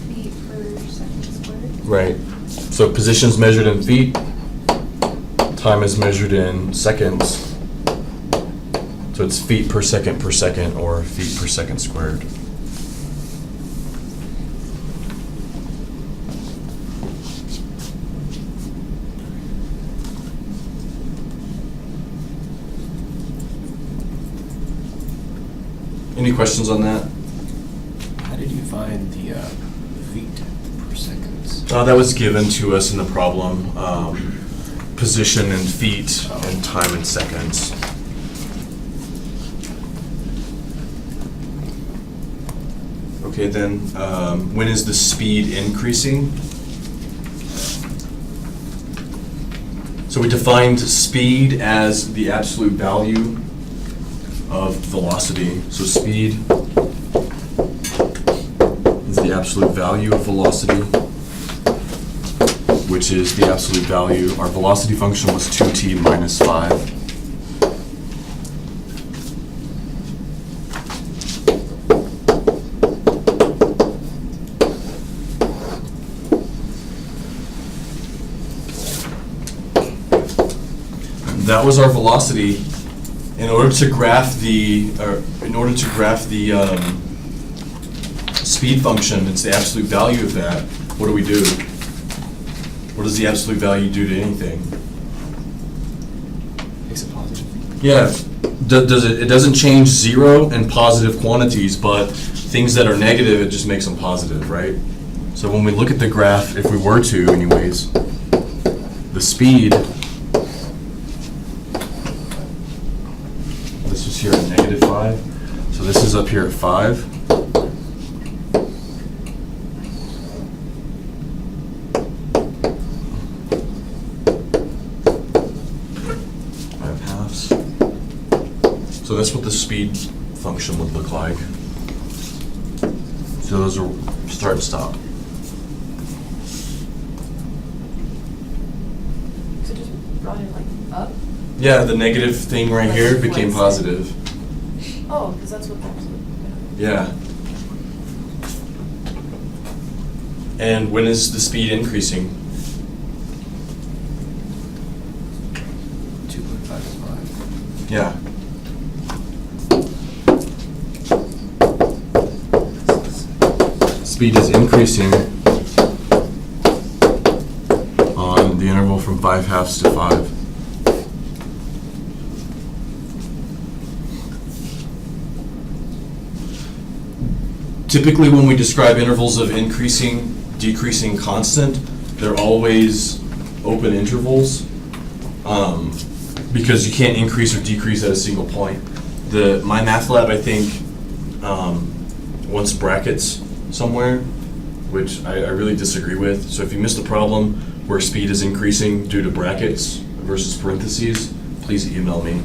Feet per second squared. Right. So position's measured in feet, time is measured in seconds. So it's feet per second or feet per second squared. Any questions on that? How did you find the feet per seconds? That was given to us in the problem. Position in feet and time in seconds. Okay, then when is the speed increasing? So we defined speed as the absolute value of velocity. So speed is the absolute value of velocity, which is the absolute value. Our velocity function was 2t minus 5. That was our velocity. In order to graph the, speed function, it's the absolute value of that. What do we do? What does the absolute value do to anything? Makes it positive. Yeah, does it? It doesn't change 0 and positive quantities, but things that are negative, it just makes them positive, right? So when we look at the graph, if we were to anyways, the speed, this is here at -5, so this is up here at 5. So that's what the speed function would look like. So those are start and stop. So just brought it like up? Yeah, the negative thing right here became positive. Oh, because that's what that's. Yeah. And when is the speed increasing? 2.5 to 5. Yeah. Speed is increasing on the interval from 5/2 to 5. Typically, when we describe intervals of increasing, decreasing, constant, they're always open intervals because you can't increase or decrease at a single point. My math lab, I think, wants brackets somewhere, which I really disagree with. So if you missed a problem where speed is increasing due to brackets versus parentheses, please email me.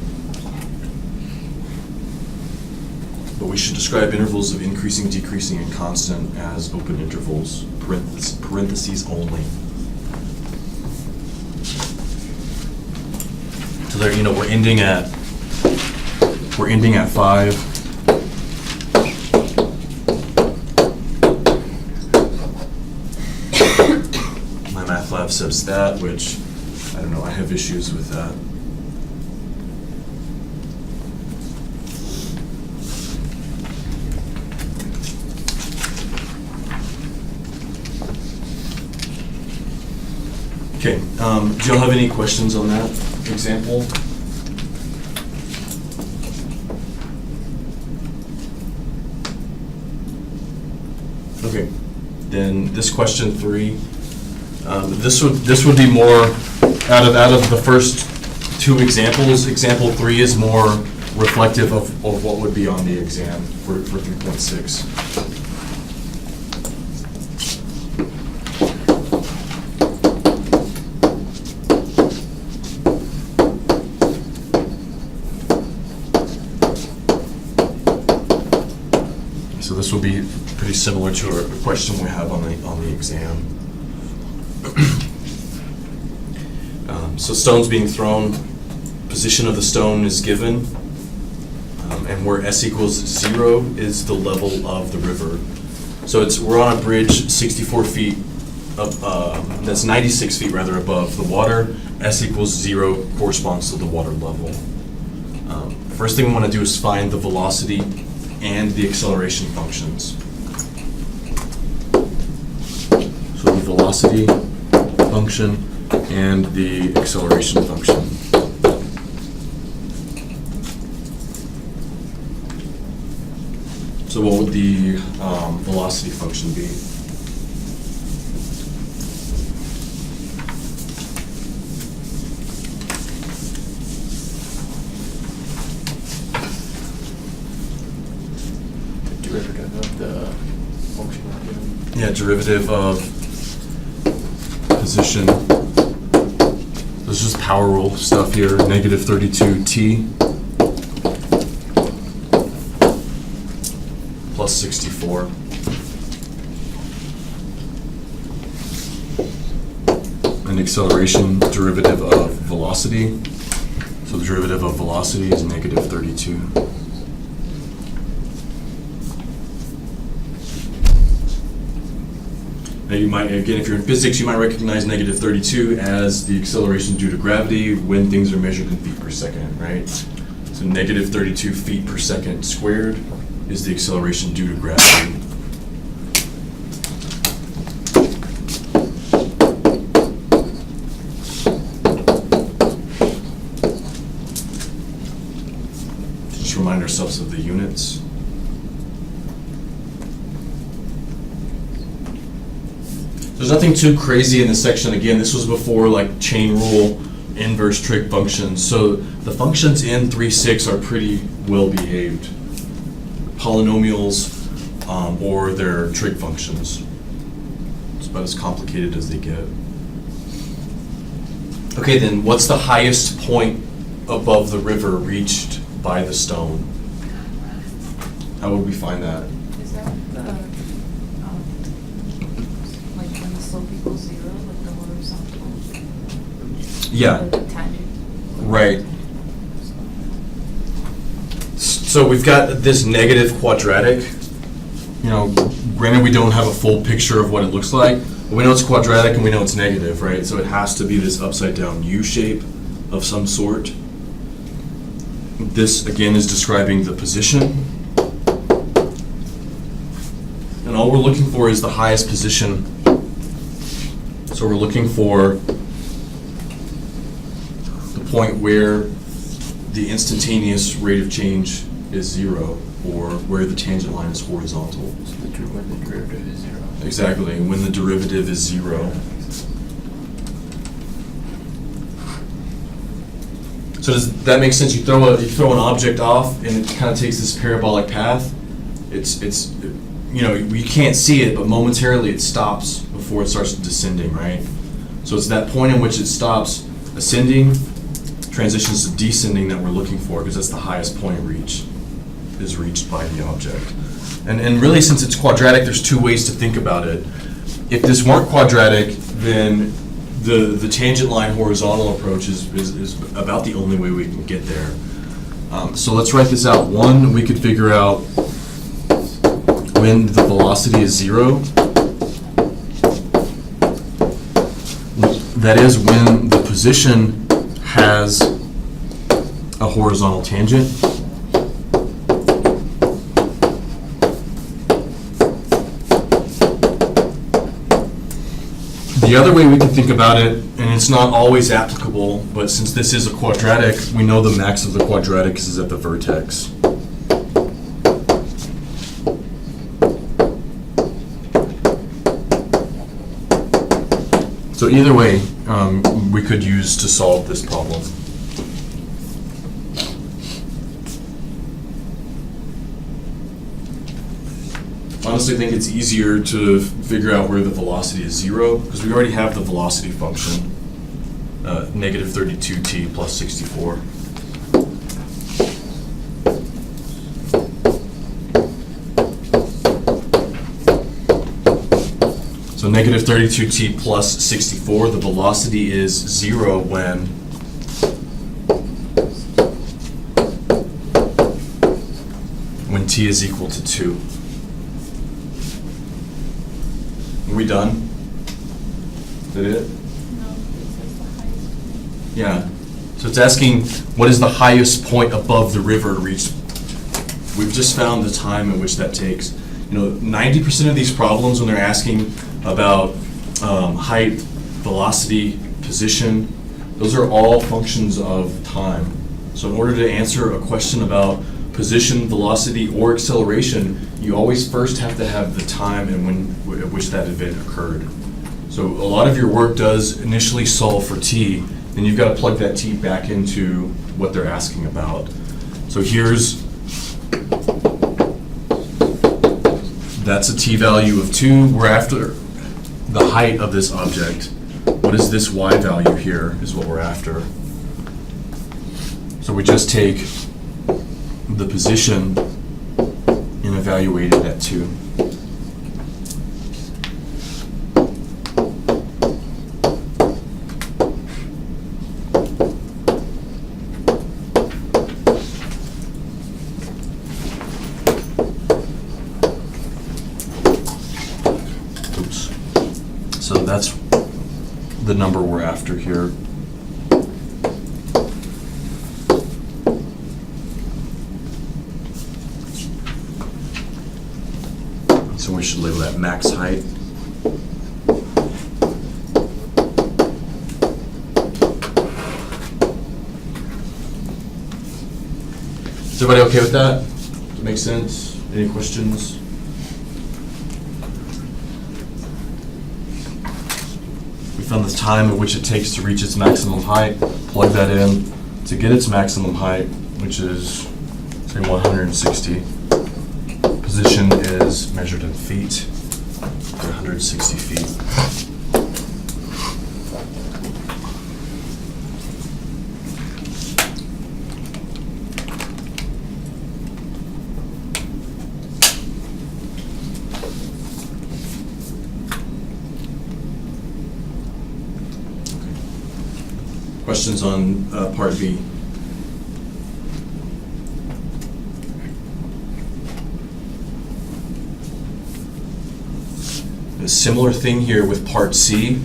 But we should describe intervals of increasing, decreasing, and constant as open intervals, parentheses only. So there, we're ending at 5. My math lab says that, which, I don't know, I have issues with that. Okay, do y'all have any questions on that example? Okay, then this question 3, this would be more out of the first 2 examples. Example 3 is more reflective of what would be on the exam for 3.6. So this will be pretty similar to a question we have on the exam. So stones being thrown, position of the stone is given, and where S equals 0 is the level of the river. So we're on a bridge 64 feet up, that's 96 feet rather above the water. S equals 0 corresponds to the water level. First thing we want to do is find the velocity and the acceleration functions. So the velocity function and the acceleration function. So what would the velocity function be? Derivative of the function we're given. Yeah, derivative of position. This is just power rule stuff here. -32t plus 64. And acceleration, derivative of velocity. So the derivative of velocity is -32. Now you might, again, if you're in physics, you might recognize -32 as the acceleration due to gravity when things are measured in feet per second, right? So -32 feet per second squared is the acceleration due to gravity. Just remind ourselves of the units. There's nothing too crazy in this section. Again, this was before like chain rule, inverse trig functions. So the functions in 3.6 are pretty well behaved. Polynomials or their trig functions. It's about as complicated as they get. Okay, then what's the highest point above the river reached by the stone? How would we find that? Is that the, like when the slope equals 0, like the horizontal? Yeah. Or the tangent? Right. So we've got this negative quadratic. You know, granted we don't have a full picture of what it looks like, but we know it's quadratic and we know it's negative, right? So it has to be this upside down U shape of some sort. This again is describing the position. And all we're looking for is the highest position. So we're looking for the point where the instantaneous rate of change is 0, or where the tangent line is horizontal. When the derivative is 0. Exactly, when the derivative is 0. So does that make sense? You throw an object off, and it kind of takes this parabolic path. It's you know, you can't see it, but momentarily it stops before it starts descending, right? So it's that point in which it stops ascending, transitions to descending that we're looking for, because that's the highest point is reached by the object. And really, since it's quadratic, there's two ways to think about it. If this weren't quadratic, then the tangent line horizontal approach is about the only way we can get there. So let's write this out. One, we could figure out when the velocity is 0. That is when the position has a horizontal tangent. The other way we can think about it, and it's not always applicable, but since this is a quadratic, we know the max of the quadratic is at the vertex. So either way, we could use to solve this problem. Honestly, I think it's easier to figure out where the velocity is 0, because we already have the velocity function, negative 32t plus 64. So negative 32t plus 64, the velocity is 0 when t is equal to 2. Are we done? Is that it? No, it says the highest. Yeah. So it's asking, what is the highest point above the river reached? We've just found the time in which that takes. You know, 90% of these problems, when they're asking about height, velocity, position, those are all functions of time. So in order to answer a question about position, velocity, or acceleration, you always first have to have the time and at which that event occurred. So a lot of your work does initially solve for t, then you've got to plug that t back into what they're asking about. So that's a t value of 2. We're after the height of this object. What is this y value here is what we're after. So we just take the position and evaluate it at 2. Oops. So that's the number we're after here. So we should label that max height. Is everybody okay with that? Does it make sense? Any questions? found the time at which it takes to reach its maximum height, plug that in to get its maximum height, which is, say, 160. Position is measured in feet, 160 feet. Questions on part B? A similar thing here with part C.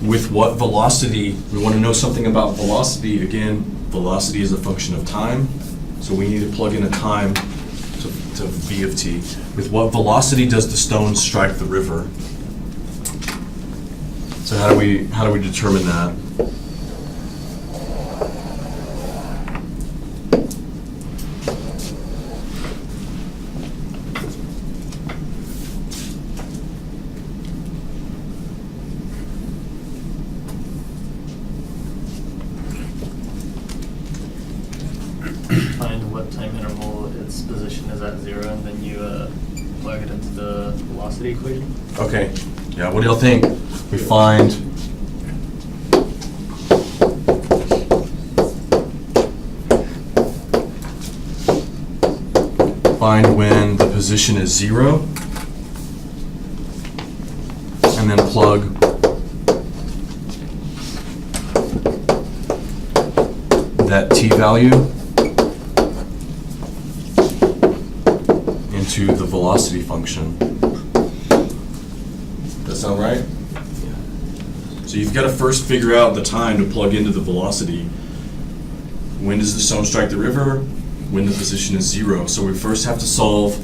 With what velocity? We want to know something about velocity. Again, velocity is a function of time, so we need to plug in a time to v of t. With what velocity does the stone strike the river? So how do we determine that? Find what time interval its position is at 0, and then you plug it into the velocity equation. Okay, yeah, what do y'all think? We find when the position is 0, and then plug that t value into the velocity function. That sound right? So you've got to first figure out the time to plug into the velocity. When does the stone strike the river? When the position is 0. So we first have to solve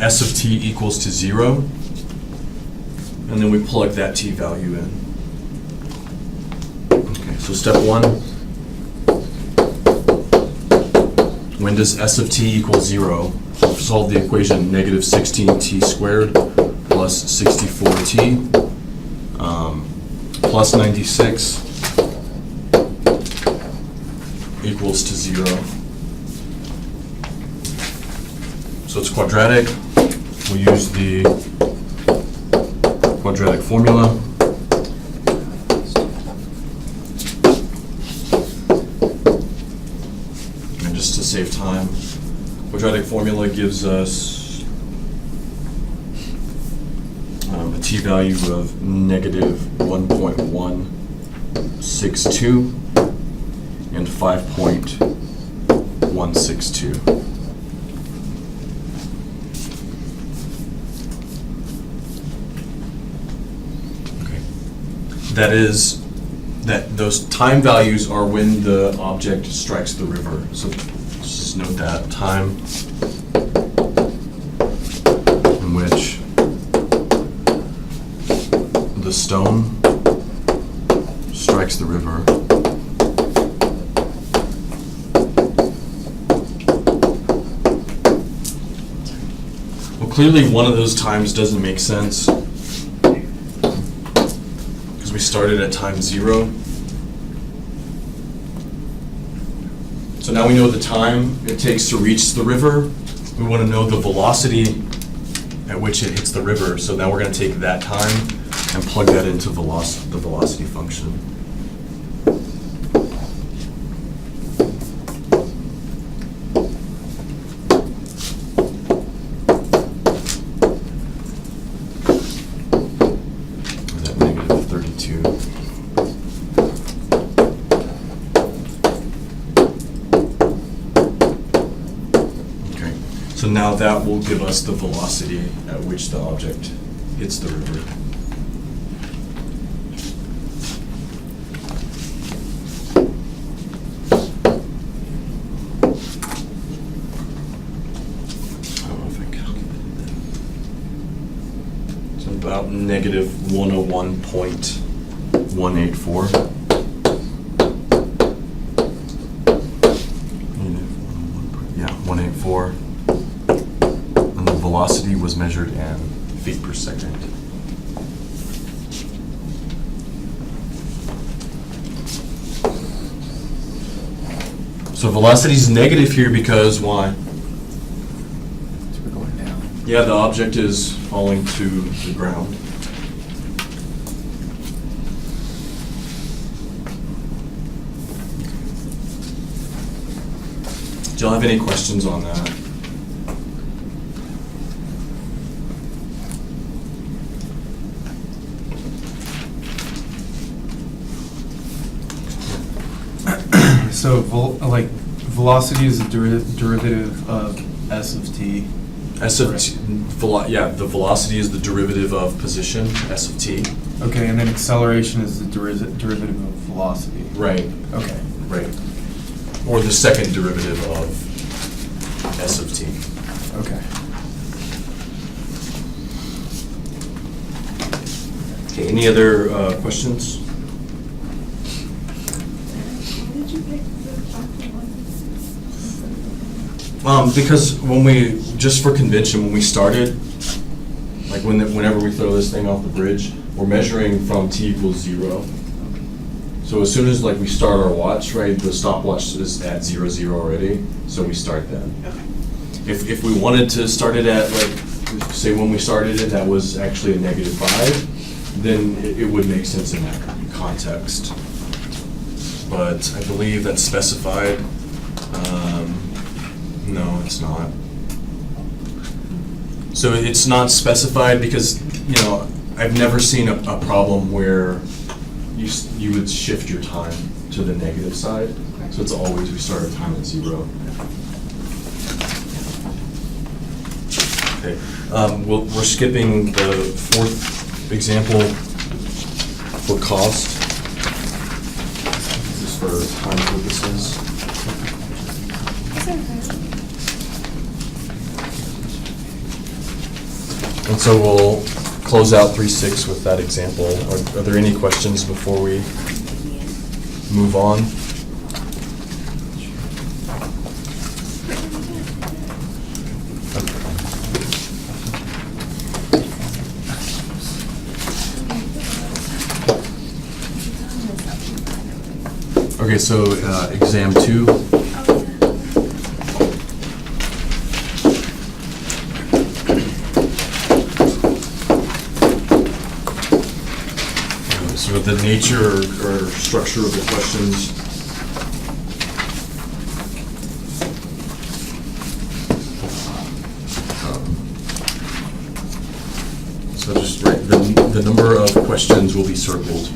s of t equals to 0, and then we plug that t value in. Okay, so step 1. When does s of t equal 0? Solve the equation negative 16t squared plus 64t plus 96 equals to 0. So it's quadratic. We'll use the quadratic formula. And just to save time, quadratic formula gives us a t-value of negative 1.162 and 5.162. Okay. That is, those time values are when the object strikes the river. So just note that time in which the stone strikes the river. Well, clearly one of those times doesn't make sense because we started at time 0. So now we know the time it takes to reach the river. We want to know the velocity at which it hits the river. So now we're going to take that time and plug that into the velocity function. Is that negative 32? So now that will give us the velocity at which the object hits the river. I don't know if I calculated that. So about negative 101.184. Yeah, 184. Velocity was measured in feet per second. So velocity is negative here because why? So we're going down. Yeah, the object is falling to the ground. Do y'all have any questions on that? So velocity is a derivative of s of t. S of t, the velocity is the derivative of position, s of t. Okay, and then acceleration is the derivative of velocity. Right, Okay. right. Or the second derivative of s of t. Okay. Okay, any other questions? Why did you pick the chapter one? Because just for convention, when we started, like whenever we throw this thing off the bridge, we're measuring from t equals 0. So as soon as we start our watch, right, the stopwatch is at 0, 0 already, so we start then. If we wanted to start it at, say when we started it, that was actually a -5, then it would make sense in that context. But I believe that's specified. No, it's not. So it's not specified because, I've never seen a problem where you would shift your time to the negative side. So it's always we start our time at 0. Okay. We're skipping the 4th example for cost. This is for time purposes. And so we'll close out 3.6 with that example. Are there any questions before we move on? Okay, so exam 2. So the nature or structure of the questions. So just write the number of questions will be circled.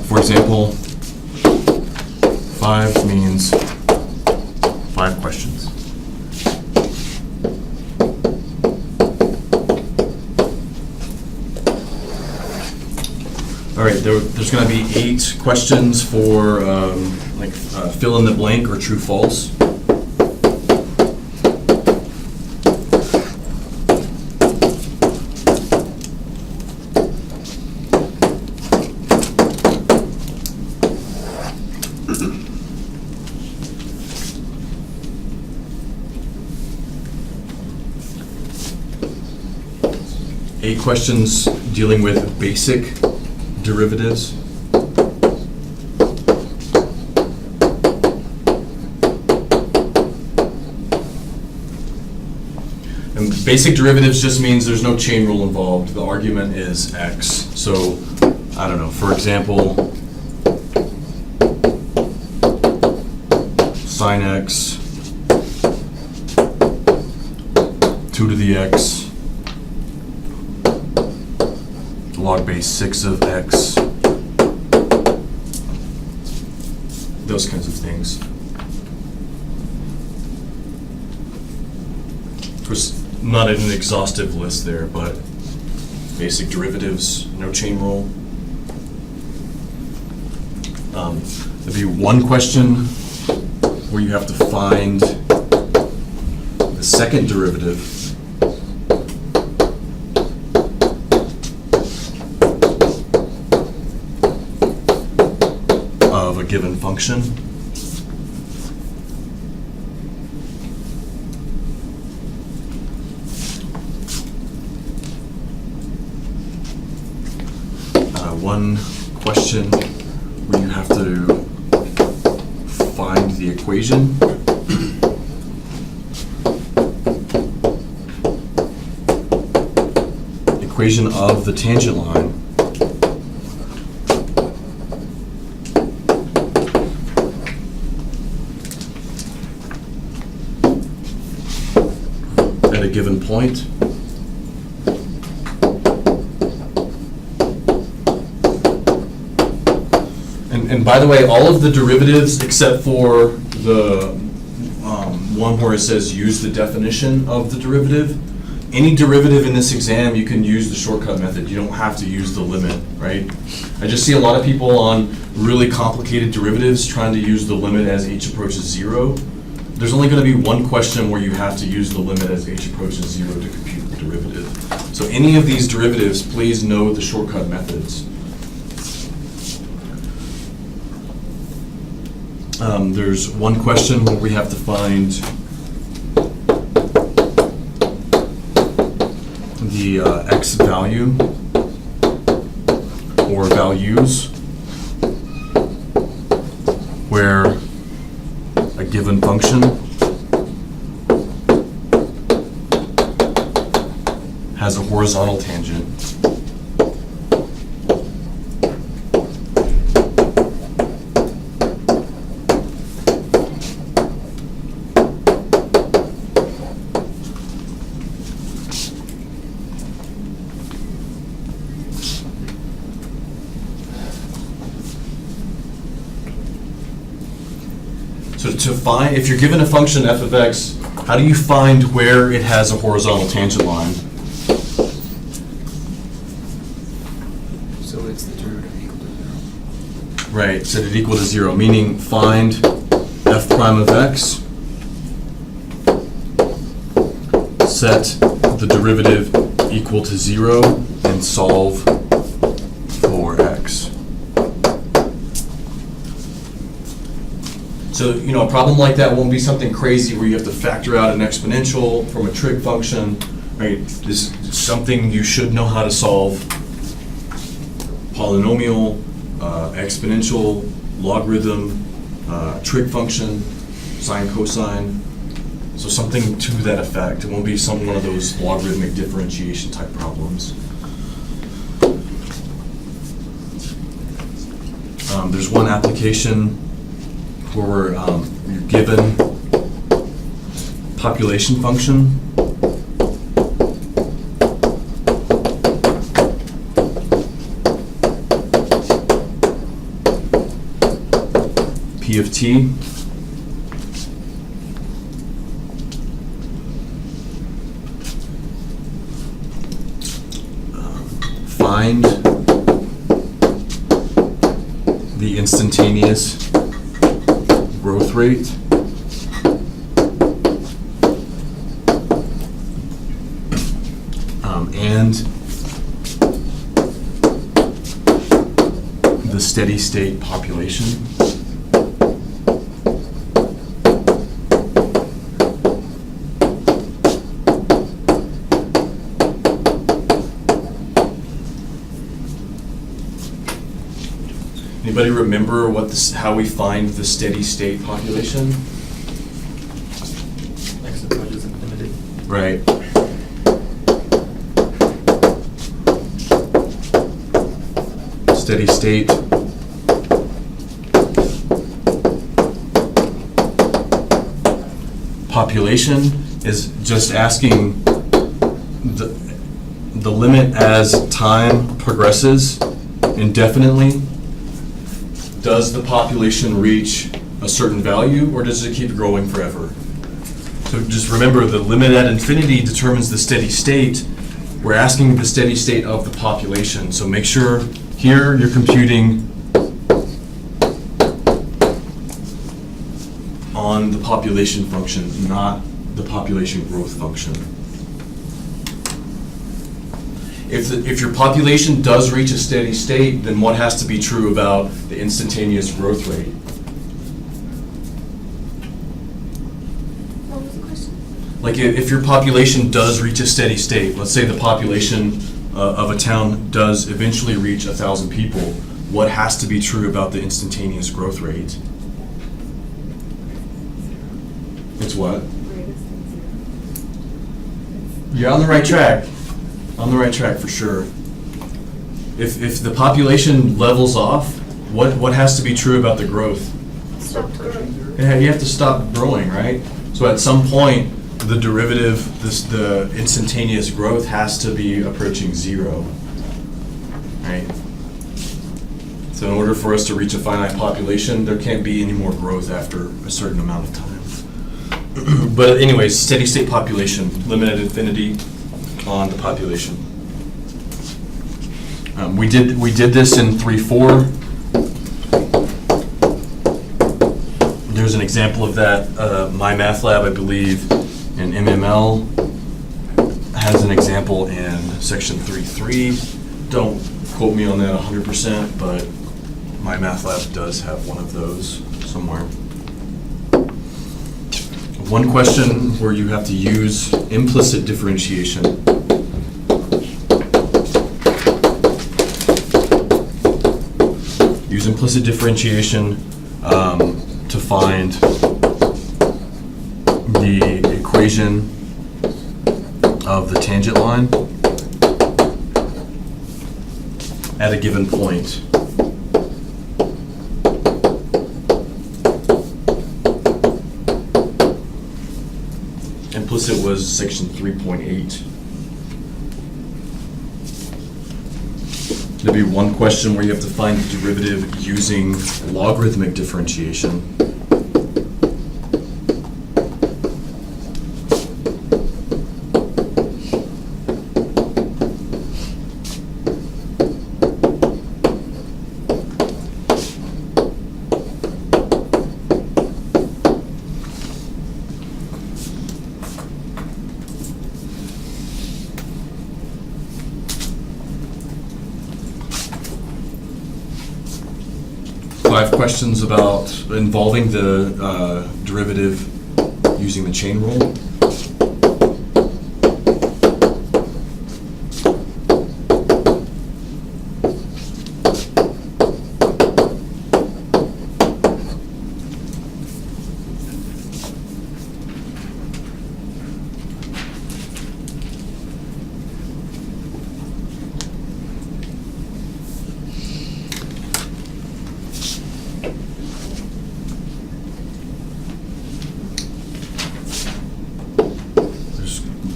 For example, 5 means 5 questions. All right, there's going to be 8 questions for fill in the blank or true false. Eight questions dealing with basic derivatives. And basic derivatives just means there's no chain rule involved. The argument is x. So, I don't know, for example, sine x, 2 to the x, log base 6 of x, those kinds of things. Of course, not an exhaustive list there, but basic derivatives, no chain rule. There'll be one question where you have to find the second derivative of a given function. one question where you have to find the equation. Equation of the tangent line. At a given point. And by the way, all of the derivatives except for the one where it says use the definition of the derivative, any derivative in this exam, you can use the shortcut method. You don't have to use the limit, right? I just see a lot of people on really complicated derivatives trying to use the limit as h approaches 0. There's only going to be one question where you have to use the limit as h approaches 0 to compute the derivative. So any of these derivatives, please know the shortcut methods. There's one question where we have to find the x value or values where a given function has a horizontal tangent. So to find, if you're given a function f of x, how do you find where it has a horizontal tangent line? So it's the derivative equal to 0. Right, set it equal to 0, meaning find f prime of x, set the derivative equal to 0, and solve for x. So, you know, a problem like that won't be something crazy where you have to factor out an exponential from a trig function, right? This is something you should know how to solve. Polynomial, exponential, logarithm, trig function, sine, cosine. So something to that effect. It won't be one of those logarithmic differentiation type problems. There's one application where you're given population function. P of t. Find the instantaneous growth rate and the steady state population. Anybody remember how we find the steady state population? X approaches infinity. Right. Steady state. Population is just asking the limit as time progresses indefinitely. Does the population reach a certain value, or does it keep growing forever? So just remember, the limit at infinity determines the steady state. We're asking the steady state of the population. So make sure here you're computing on the population function, not the population growth function. If your population does reach a steady state, then what has to be true about the instantaneous growth rate? What was the question? Like if your population does reach a steady state, let's say the population of a town does eventually reach 1,000 people, what has to be true about the instantaneous growth rate? It's what? You're on the right track. On the right track for sure. If the population levels off, what has to be true about the growth? Stop growing. Yeah, you have to stop growing, right? So at some point, the derivative, the instantaneous growth has to be approaching zero, right? So in order for us to reach a finite population, there can't be any more growth after a certain amount of time. But anyways, steady state population, limit at infinity on the population. We did this in 3.4. There's an example of that. My Math Lab, I believe, in MML has an example in section 3.3. Don't quote me on that 100%, but My Math Lab does have one of those somewhere. One question where you have to use implicit differentiation. Use implicit differentiation to find the equation of the tangent line at a given point. Implicit was section 3.8. There'd be one question where you have to find the derivative using logarithmic differentiation. I have questions about involving the derivative using the chain rule.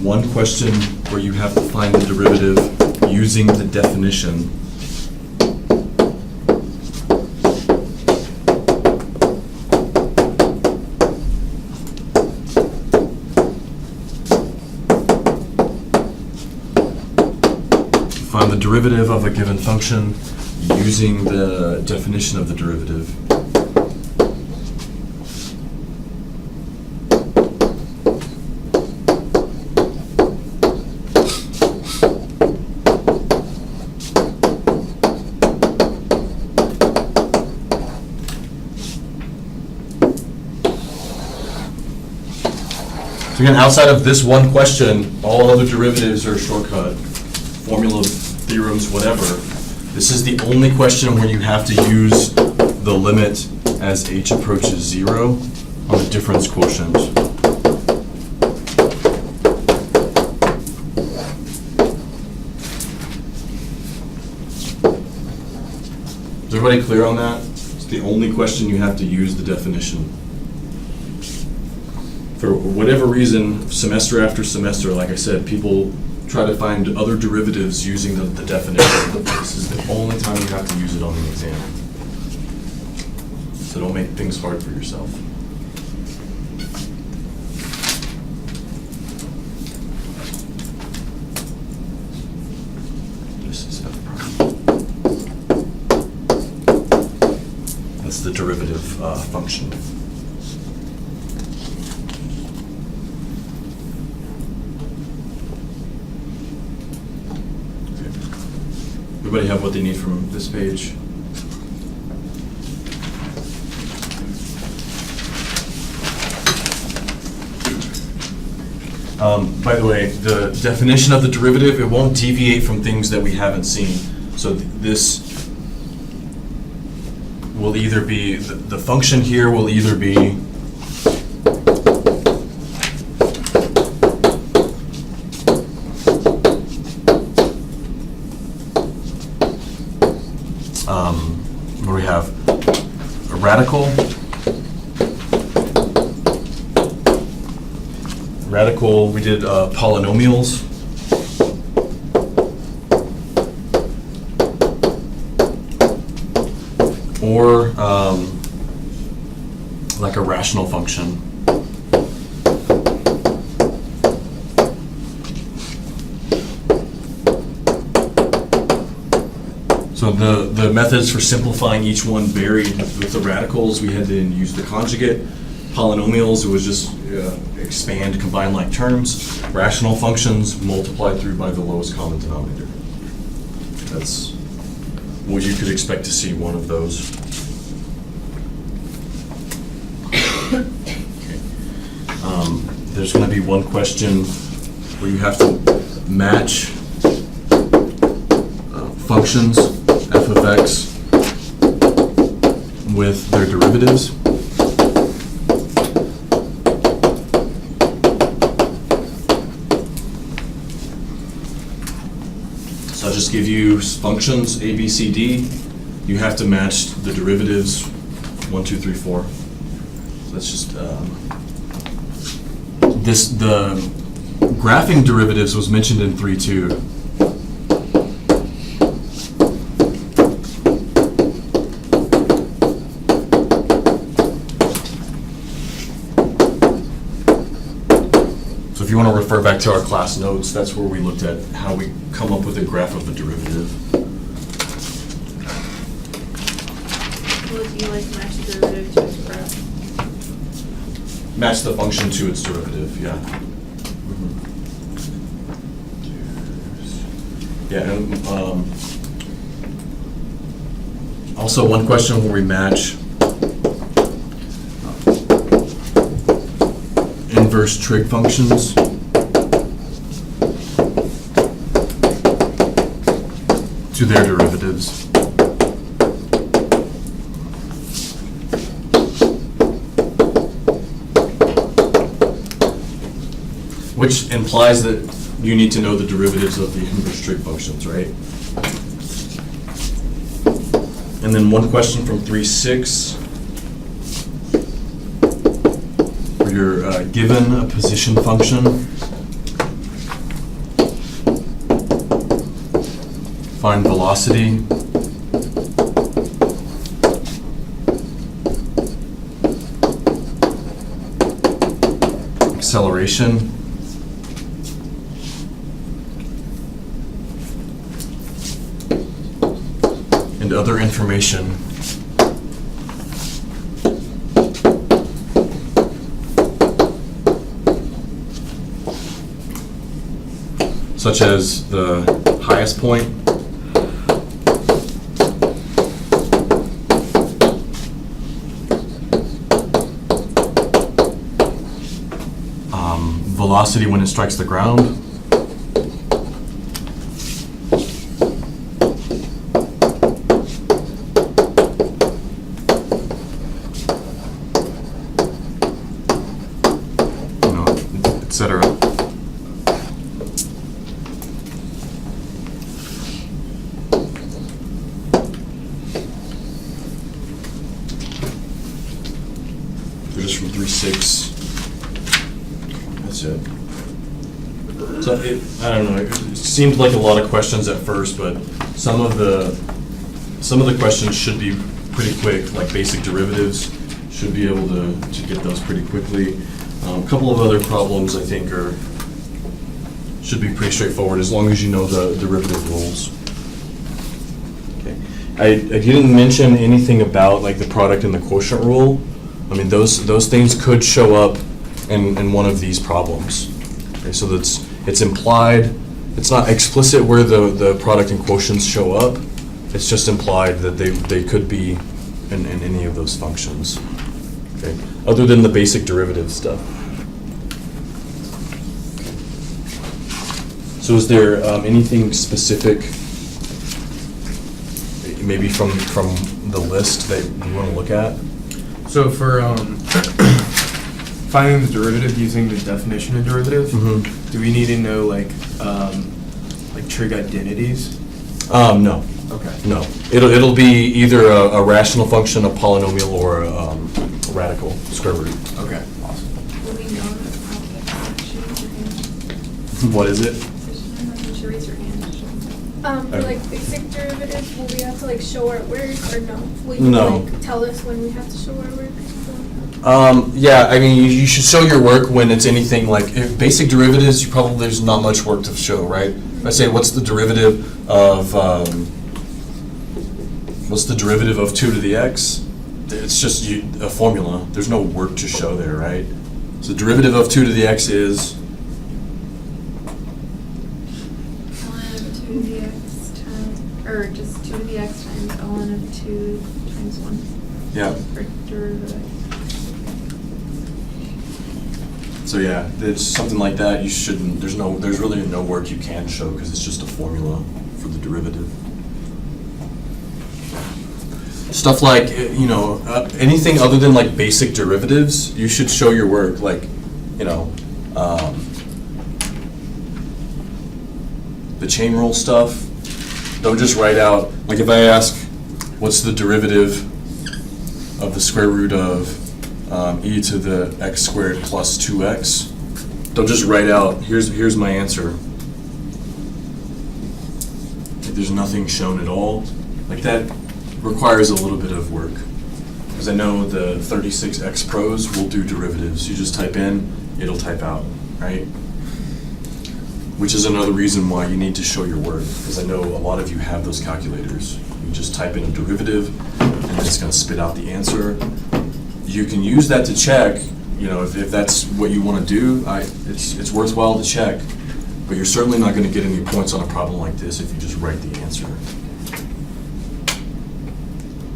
One question where you have to find the derivative using the definition. Find the derivative of a given function using the definition of the derivative. So again, outside of this one question, all other derivatives are shortcut, formula, theorems, whatever. This is the only question where you have to use the limit as h approaches 0 on the difference quotient. Is everybody clear on that? It's the only question you have to use the definition. For whatever reason, semester after semester, like I said, people try to find other derivatives using the definition. This is the only time you have to use it on the exam. So don't make things hard for yourself. This is f prime. That's the derivative function. Everybody have what they need from this page? By the way, the definition of the derivative, it won't deviate from things that we haven't seen. So this will either be, the function here will either be what do we have? A radical. Radical, we did polynomials. Or like a rational function. So the methods for simplifying each one varied. With the radicals, we had to use the conjugate. Polynomials, it was just expand, combine like terms. Rational functions multiplied through by the lowest common denominator. That's what you could expect to see one of those. Okay. There's going to be one question where you have to match functions, f of x, with their derivatives. So I'll just give you functions a, b, c, d. You have to match the derivatives 1, 2, 3, 4. So that's just the graphing derivatives was mentioned in 3.2. So if you want to refer back to our class notes, that's where we looked at how we come up with a graph of the derivative. Will you like match the derivative to its graph? Match the function to its derivative, yeah. Yeah, and also one question where we match inverse trig functions to their derivatives. Which implies that you need to know the derivatives of the inverse trig functions, right? And then one question from 3.6. Where you're given a position function, find velocity, acceleration, and other information such as the highest point, velocity when it strikes the ground, etc. They're just from 3.6. That's it. So I don't know. It seemed like a lot of questions at first, but some of the questions should be pretty quick, like basic derivatives. Should be able to get those pretty quickly. A couple of other problems I think should be pretty straightforward as long as you know the derivative rules. Okay. I didn't mention anything about like the product and the quotient rule. I mean those things could show up in one of these problems. Okay, so it's implied. It's not explicit where the product and quotients show up. It's just implied that they could be in any of those functions. Okay. Other than the basic derivative stuff. So is there anything specific, maybe from the list that you want to look at? So for finding the derivative using the definition of derivative, do we need to know like trig identities? No. Okay. No. It'll be either a rational function, a polynomial, or a radical square root. Okay. Awesome. Will we know how to should raise your hand? What is it? Should raise your hand. For like basic derivatives, will we have to like show our work or no? Will you No. like tell us when we have to show our work? Yeah, I mean, you should show your work when it's anything like, if basic derivatives, there's not much work to show, right? If I say, what's the derivative of 2 to the x? It's just a formula. There's no work to show there, right? So the derivative of 2 to the x is, ln of 2 to the x times, or just 2 to the x times ln of 2 times 1. yeah. For derivative. So yeah, it's something like that. You shouldn't, there's really no work you can show because it's just a formula for the derivative. Stuff like, anything other than like basic derivatives, you should show your work, like, the chain rule stuff. Don't just write out, like if I ask, what's the derivative of the square root of e to the x squared plus 2x, don't just write out, here's my answer. Like there's nothing shown at all. Like that requires a little bit of work. Because I know the 36x pros will do derivatives. You just type in, it'll type out, right? Which is another reason why you need to show your work. Because I know a lot of you have those calculators. You just type in a derivative, and it's going to spit out the answer. You can use that to check, if that's what you want to do, it's worthwhile to check, but you're certainly not going to get any points on a problem like this if you just write the answer.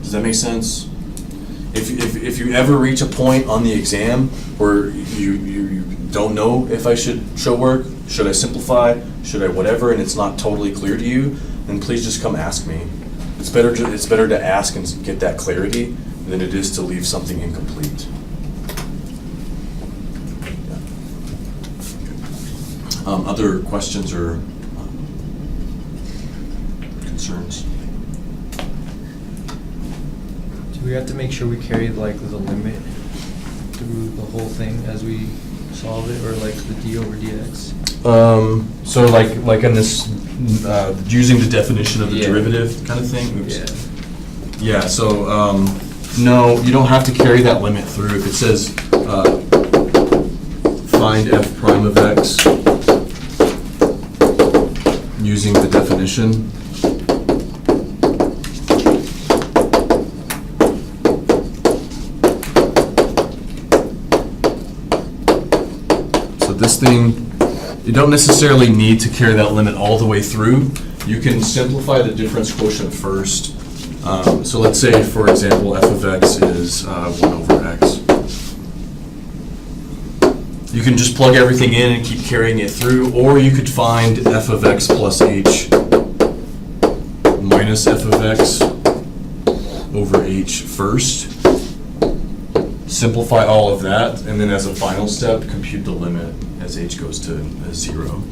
Does that make sense? If you ever reach a point on the exam where you don't know if I should show work, should I simplify, should I whatever, and it's not totally clear to you, then please just come ask me. It's better to ask and get that clarity than it is to leave something incomplete. Other questions or concerns? Do we have to make sure we carry like the limit through the whole thing as we solve it, or like the d over dx? So like in this, using the definition of the derivative kind of thing? Oops. Yeah, so no, you don't have to carry that limit through. If it says find f prime of x using the definition, so this thing, you don't necessarily need to carry that limit all the way through. You can simplify the difference quotient first. So let's say, for example, f of x is 1 over x. You can just plug everything in and keep carrying it through, or you could find f of x plus h minus f of x over h first. Simplify all of that, and then as a final step, compute the limit as h goes to 0.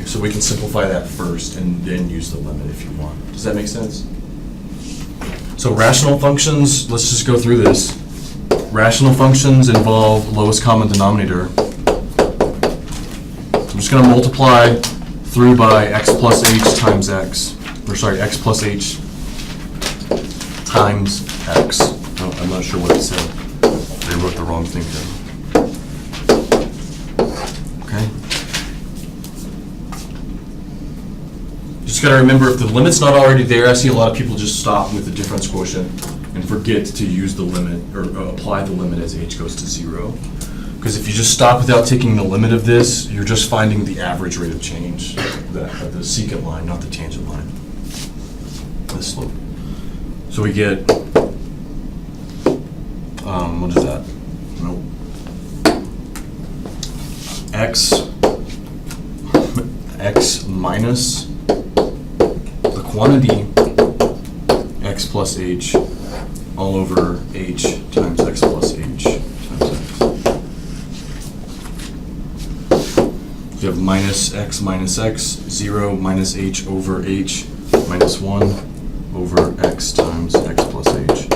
So we can simplify that first and then use the limit if you want. Does that make sense? So rational functions, let's just go through this. Rational functions involve lowest common denominator. I'm just going to multiply through by x plus h times x. Or sorry, x plus h times x. Oh, I'm not sure what it said. They wrote the wrong thing down. Okay. Just got to remember, if the limit's not already there, I see a lot of people just stop with the difference quotient and forget to use the limit or apply the limit as h goes to 0. Because if you just stop without taking the limit of this, you're just finding the average rate of change, the secant line, not the tangent line, the slope. So we get what is that? Nope. X minus the quantity x plus h all over h times x plus h times x. You have minus x, 0 minus h over h minus 1 over x times x plus h.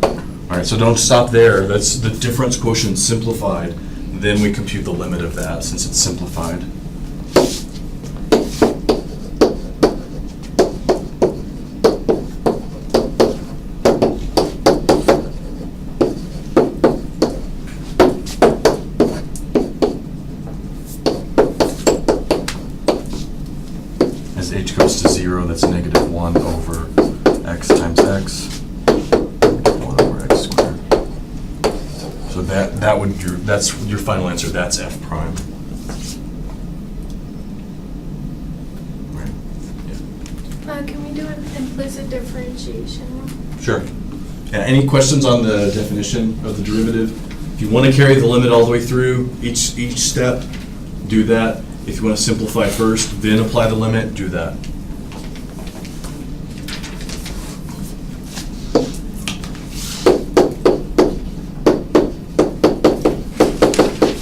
All right, so don't stop there. That's the difference quotient simplified. Then we compute the limit of that since it's simplified. As h goes to 0, that's negative 1 over x times x, 1 over x squared. So that's your final answer. That's f prime. Right. Yeah. Can we do an implicit differentiation? Sure. Yeah, any questions on the definition of the derivative? If you want to carry the limit all the way through each step, do that. If you want to simplify first, then apply the limit, do that.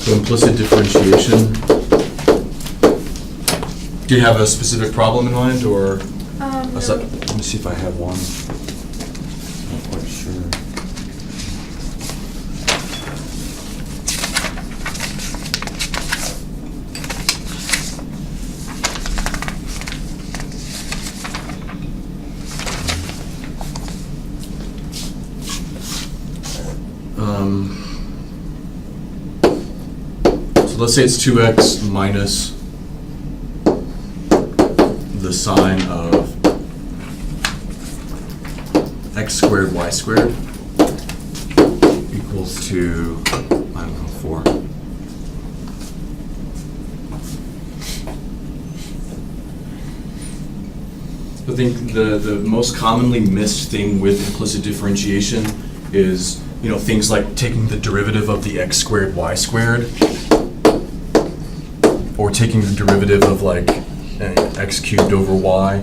So implicit differentiation. Do you have a specific problem in mind, or? No. Let me see if I have one. Not quite sure. So let's say it's 2x minus the sine of x squared y squared equals to, I don't know, 4. I think the most commonly missed thing with implicit differentiation is, things like taking the derivative of the x squared y squared, or taking the derivative of like x cubed over y.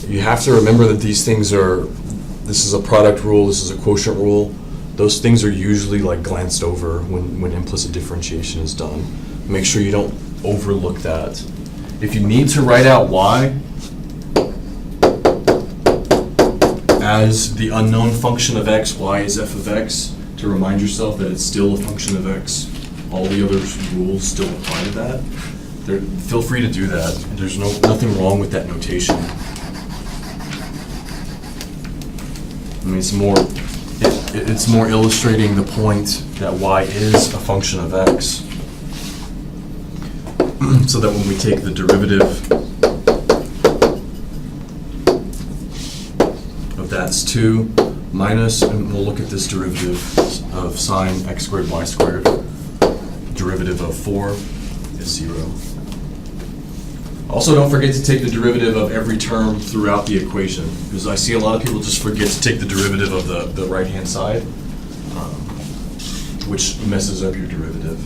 You have to remember that these things this is a product rule, this is a quotient rule. Those things are usually like glanced over when implicit differentiation is done. Make sure you don't overlook that. If you need to write out y as the unknown function of x, y is f of x, to remind yourself that it's still a function of x, all the other rules still apply to that. Feel free to do that. There's nothing wrong with that notation. I mean, it's more illustrating the point that y is a function of x, so that when we take the derivative of that's 2 minus, and we'll look at this derivative of sine x squared y squared, derivative of 4 is 0. Also, don't forget to take the derivative of every term throughout the equation, because I see a lot of people just forget to take the derivative of the right-hand side, which messes up your derivative.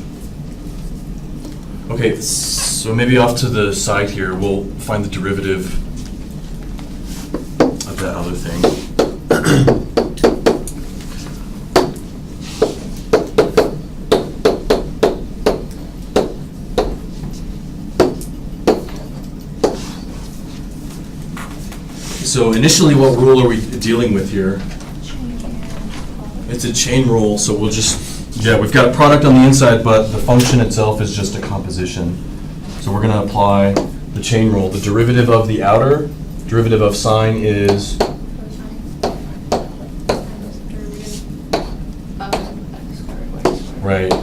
Okay, so maybe off to the side here, we'll find the derivative of that other thing. So initially, what rule are we dealing with here? It's a chain rule, so we'll just, we've got a product on the inside, but the function itself is just a composition. So we're going to apply the chain rule. The derivative of the outer, derivative of sine is? Right.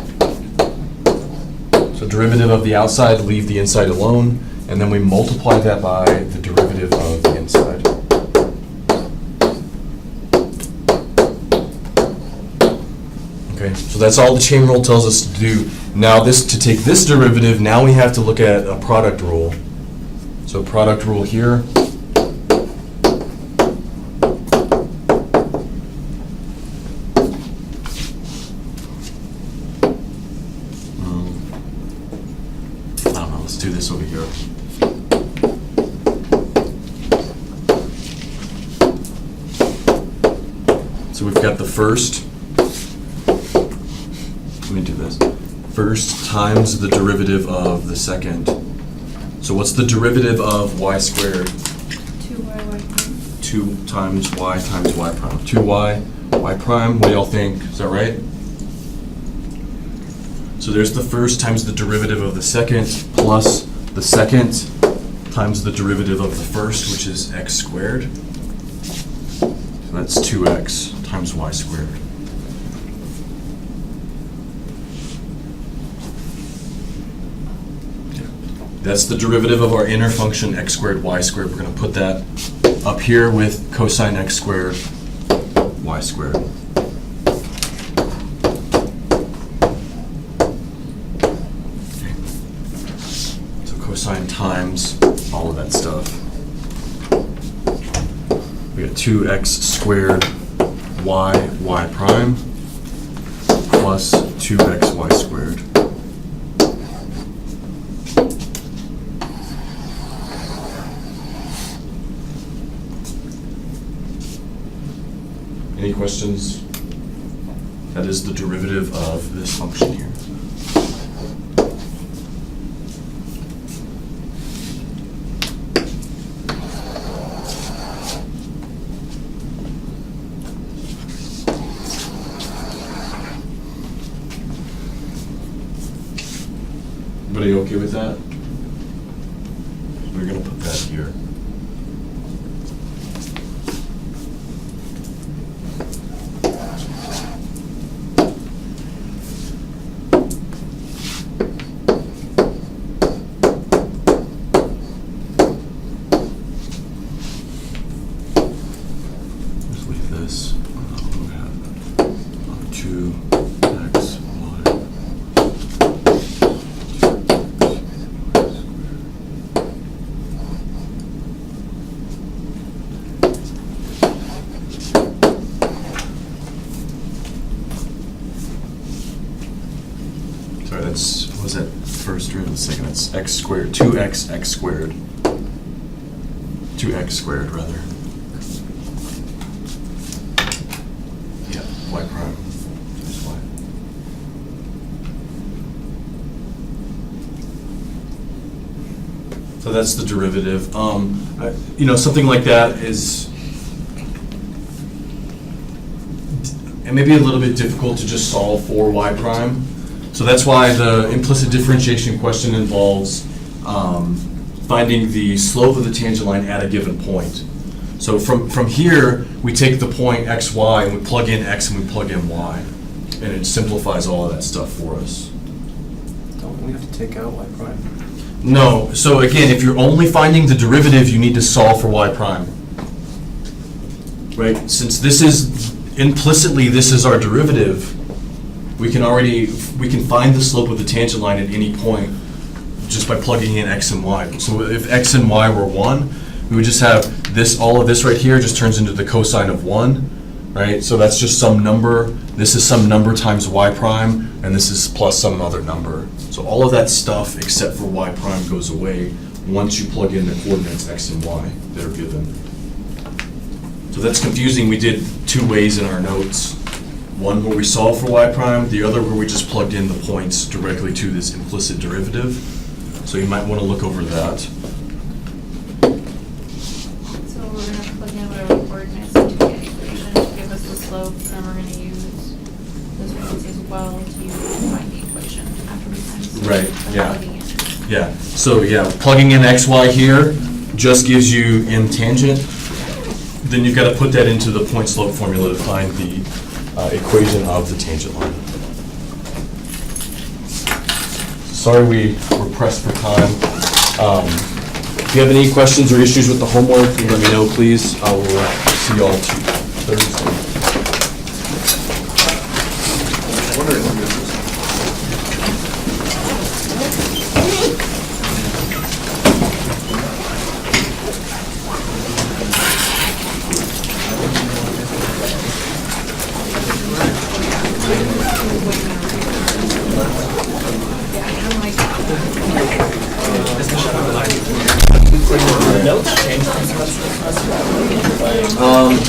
So derivative of the outside, leave the inside alone, and then we multiply that by the derivative of the inside. Okay, so that's all the chain rule tells us to do. Now to take this derivative, now we have to look at a product rule. So product rule here. So we've got the first, let me do this, first times the derivative of the second. So what's the derivative of y squared? 2y. 2 times y prime. 2y, y prime, what do y'all think? Is that right? So there's the first times the derivative of the second plus the second times the derivative of the first, which is x squared. So that's 2x times y squared. That's the derivative of our inner function x squared, y squared. We're going to put that up here with cosine x squared, y squared. Okay. So cosine times all of that stuff. We got 2x squared y prime plus 2xy squared. Any questions? That is the derivative of this function here. Everybody okay with that? We're going to put that here. Just leave this. We have 2x y. Sorry, that's, what was that first or the second? That's x squared, 2x x squared. 2x squared, rather. Yeah, y prime is y. So that's the derivative. You know, something like that is, it may be a little bit difficult to just solve for y prime. So that's why the implicit differentiation question involves finding the slope of the tangent line at a given point. So from here, we take the point xy and we plug in x and we plug in y. And it simplifies all of that stuff for us. Don't we have to take out y prime? No, so again, if you're only finding the derivative, you need to solve for y prime. Right, since this is, implicitly this is our derivative, we can find the slope of the tangent line at any point just by plugging in x and y. So if x and y were 1, we would just have this, all of this right here just turns into the cosine of 1, right? So that's just some number, this is some number times y prime, and this is plus some other number. So all of that stuff except for y prime goes away once you plug in the coordinates x and y that are given. So that's confusing. We did 2 ways in our notes. One where we solve for y prime, the other where we just plugged in the points directly to this implicit derivative. So you might want to look over that. So we're going to plug in whatever coordinates into the equation to give us the slope, and we're going to use those ones as well to find the equation after we find the slope. Right, by yeah. plugging in. Yeah, so yeah, plugging in xy here just gives you in tangent. Then you've got to put that into the point slope formula to find the equation of the tangent line. Sorry we were pressed for time. If you have any questions or issues with the homework, let me know, please. I will see you all Thursday.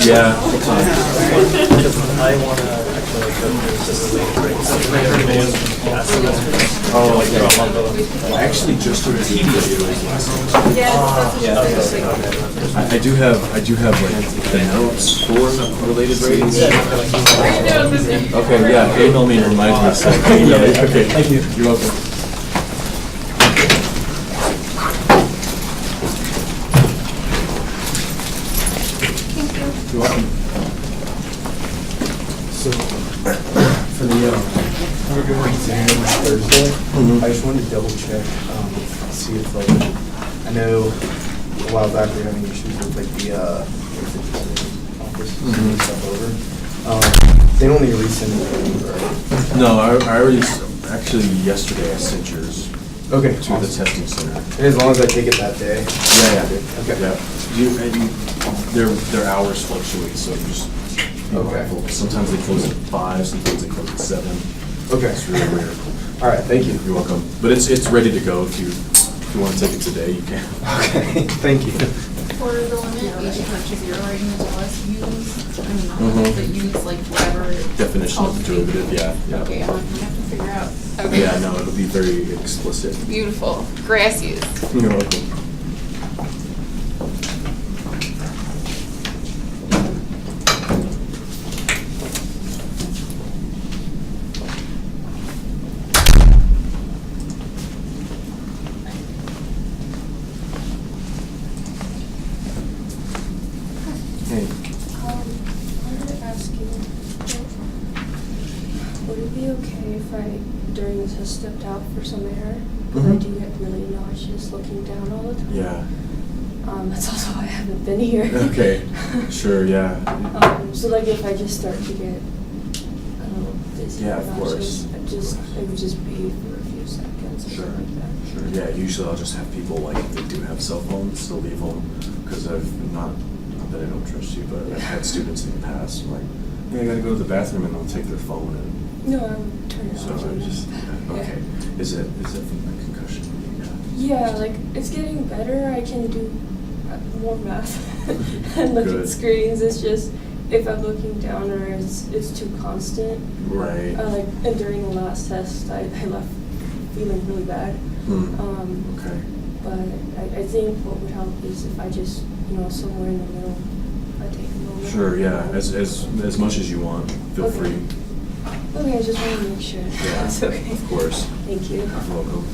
Yeah. I wanna actually like go through the related rates. I heard videos from past semesters. Oh, Like they're all on the. I actually just heard a TV videos last night. Yeah, that's what Yeah, she okay, said. okay. I do have like the notes for related rates. Okay, yeah, email me and remind me. So, okay, thank you. You're welcome. You're welcome. So, for the, exam Thursday, Mhm. I just wanted to double check, see if like, I know a while back we were having issues with like the office Mhm. and stuff over. They don't need to resend it, right? No, I already, actually yesterday I sent yours Okay. to the testing center. And as long as I take it that day? Yeah. Okay. Yeah. Their hours fluctuate, so you just be Okay. mindful. Sometimes they close at 5, sometimes they close at 7. Okay. It's really rare. All right, thank you. You're welcome. But it's ready to go if you want to take it today, you can. Okay, thank you. For the limit, we should put 0 right into less use, Mhm. the use like whatever. Definition of the derivative, yeah. Okay, I'm gonna have to figure out. Okay. Yeah, no, it'll be very explicit. Beautiful. Grass use. You're welcome. Hey. I wanted to ask you, would it be okay if I, during this, test stepped out for some air? Because I Mhm. do get really nauseous looking down all the time. Yeah. That's also why I haven't been here. Okay. Sure, yeah. So like if I just start to get, I don't know, dizzy Yeah, or of nauseous, course. it would just be for a few seconds or Sure. something like that. Sure. Yeah, usually I'll just have people, like, if they do have cell phones, they'll leave them, because I've not that I don't trust you, but I've had students in the past, like, hey, I gotta go to the bathroom, and they'll take their phone, and No, I would turn it so off. I just, Yeah. okay. Is it from the concussion? Yeah, like it's getting better. I can do more math and look Good. at screens. It's just if I'm looking down or it's too constant. Right. And during the last test, I left feeling really bad. Okay. But I think what would help is if I just, somewhere in the middle, I take a moment. Sure, yeah, as much as you want, feel Okay. free. Okay, I just want to make sure. Yeah, That's okay. of course. Thank you. You're welcome.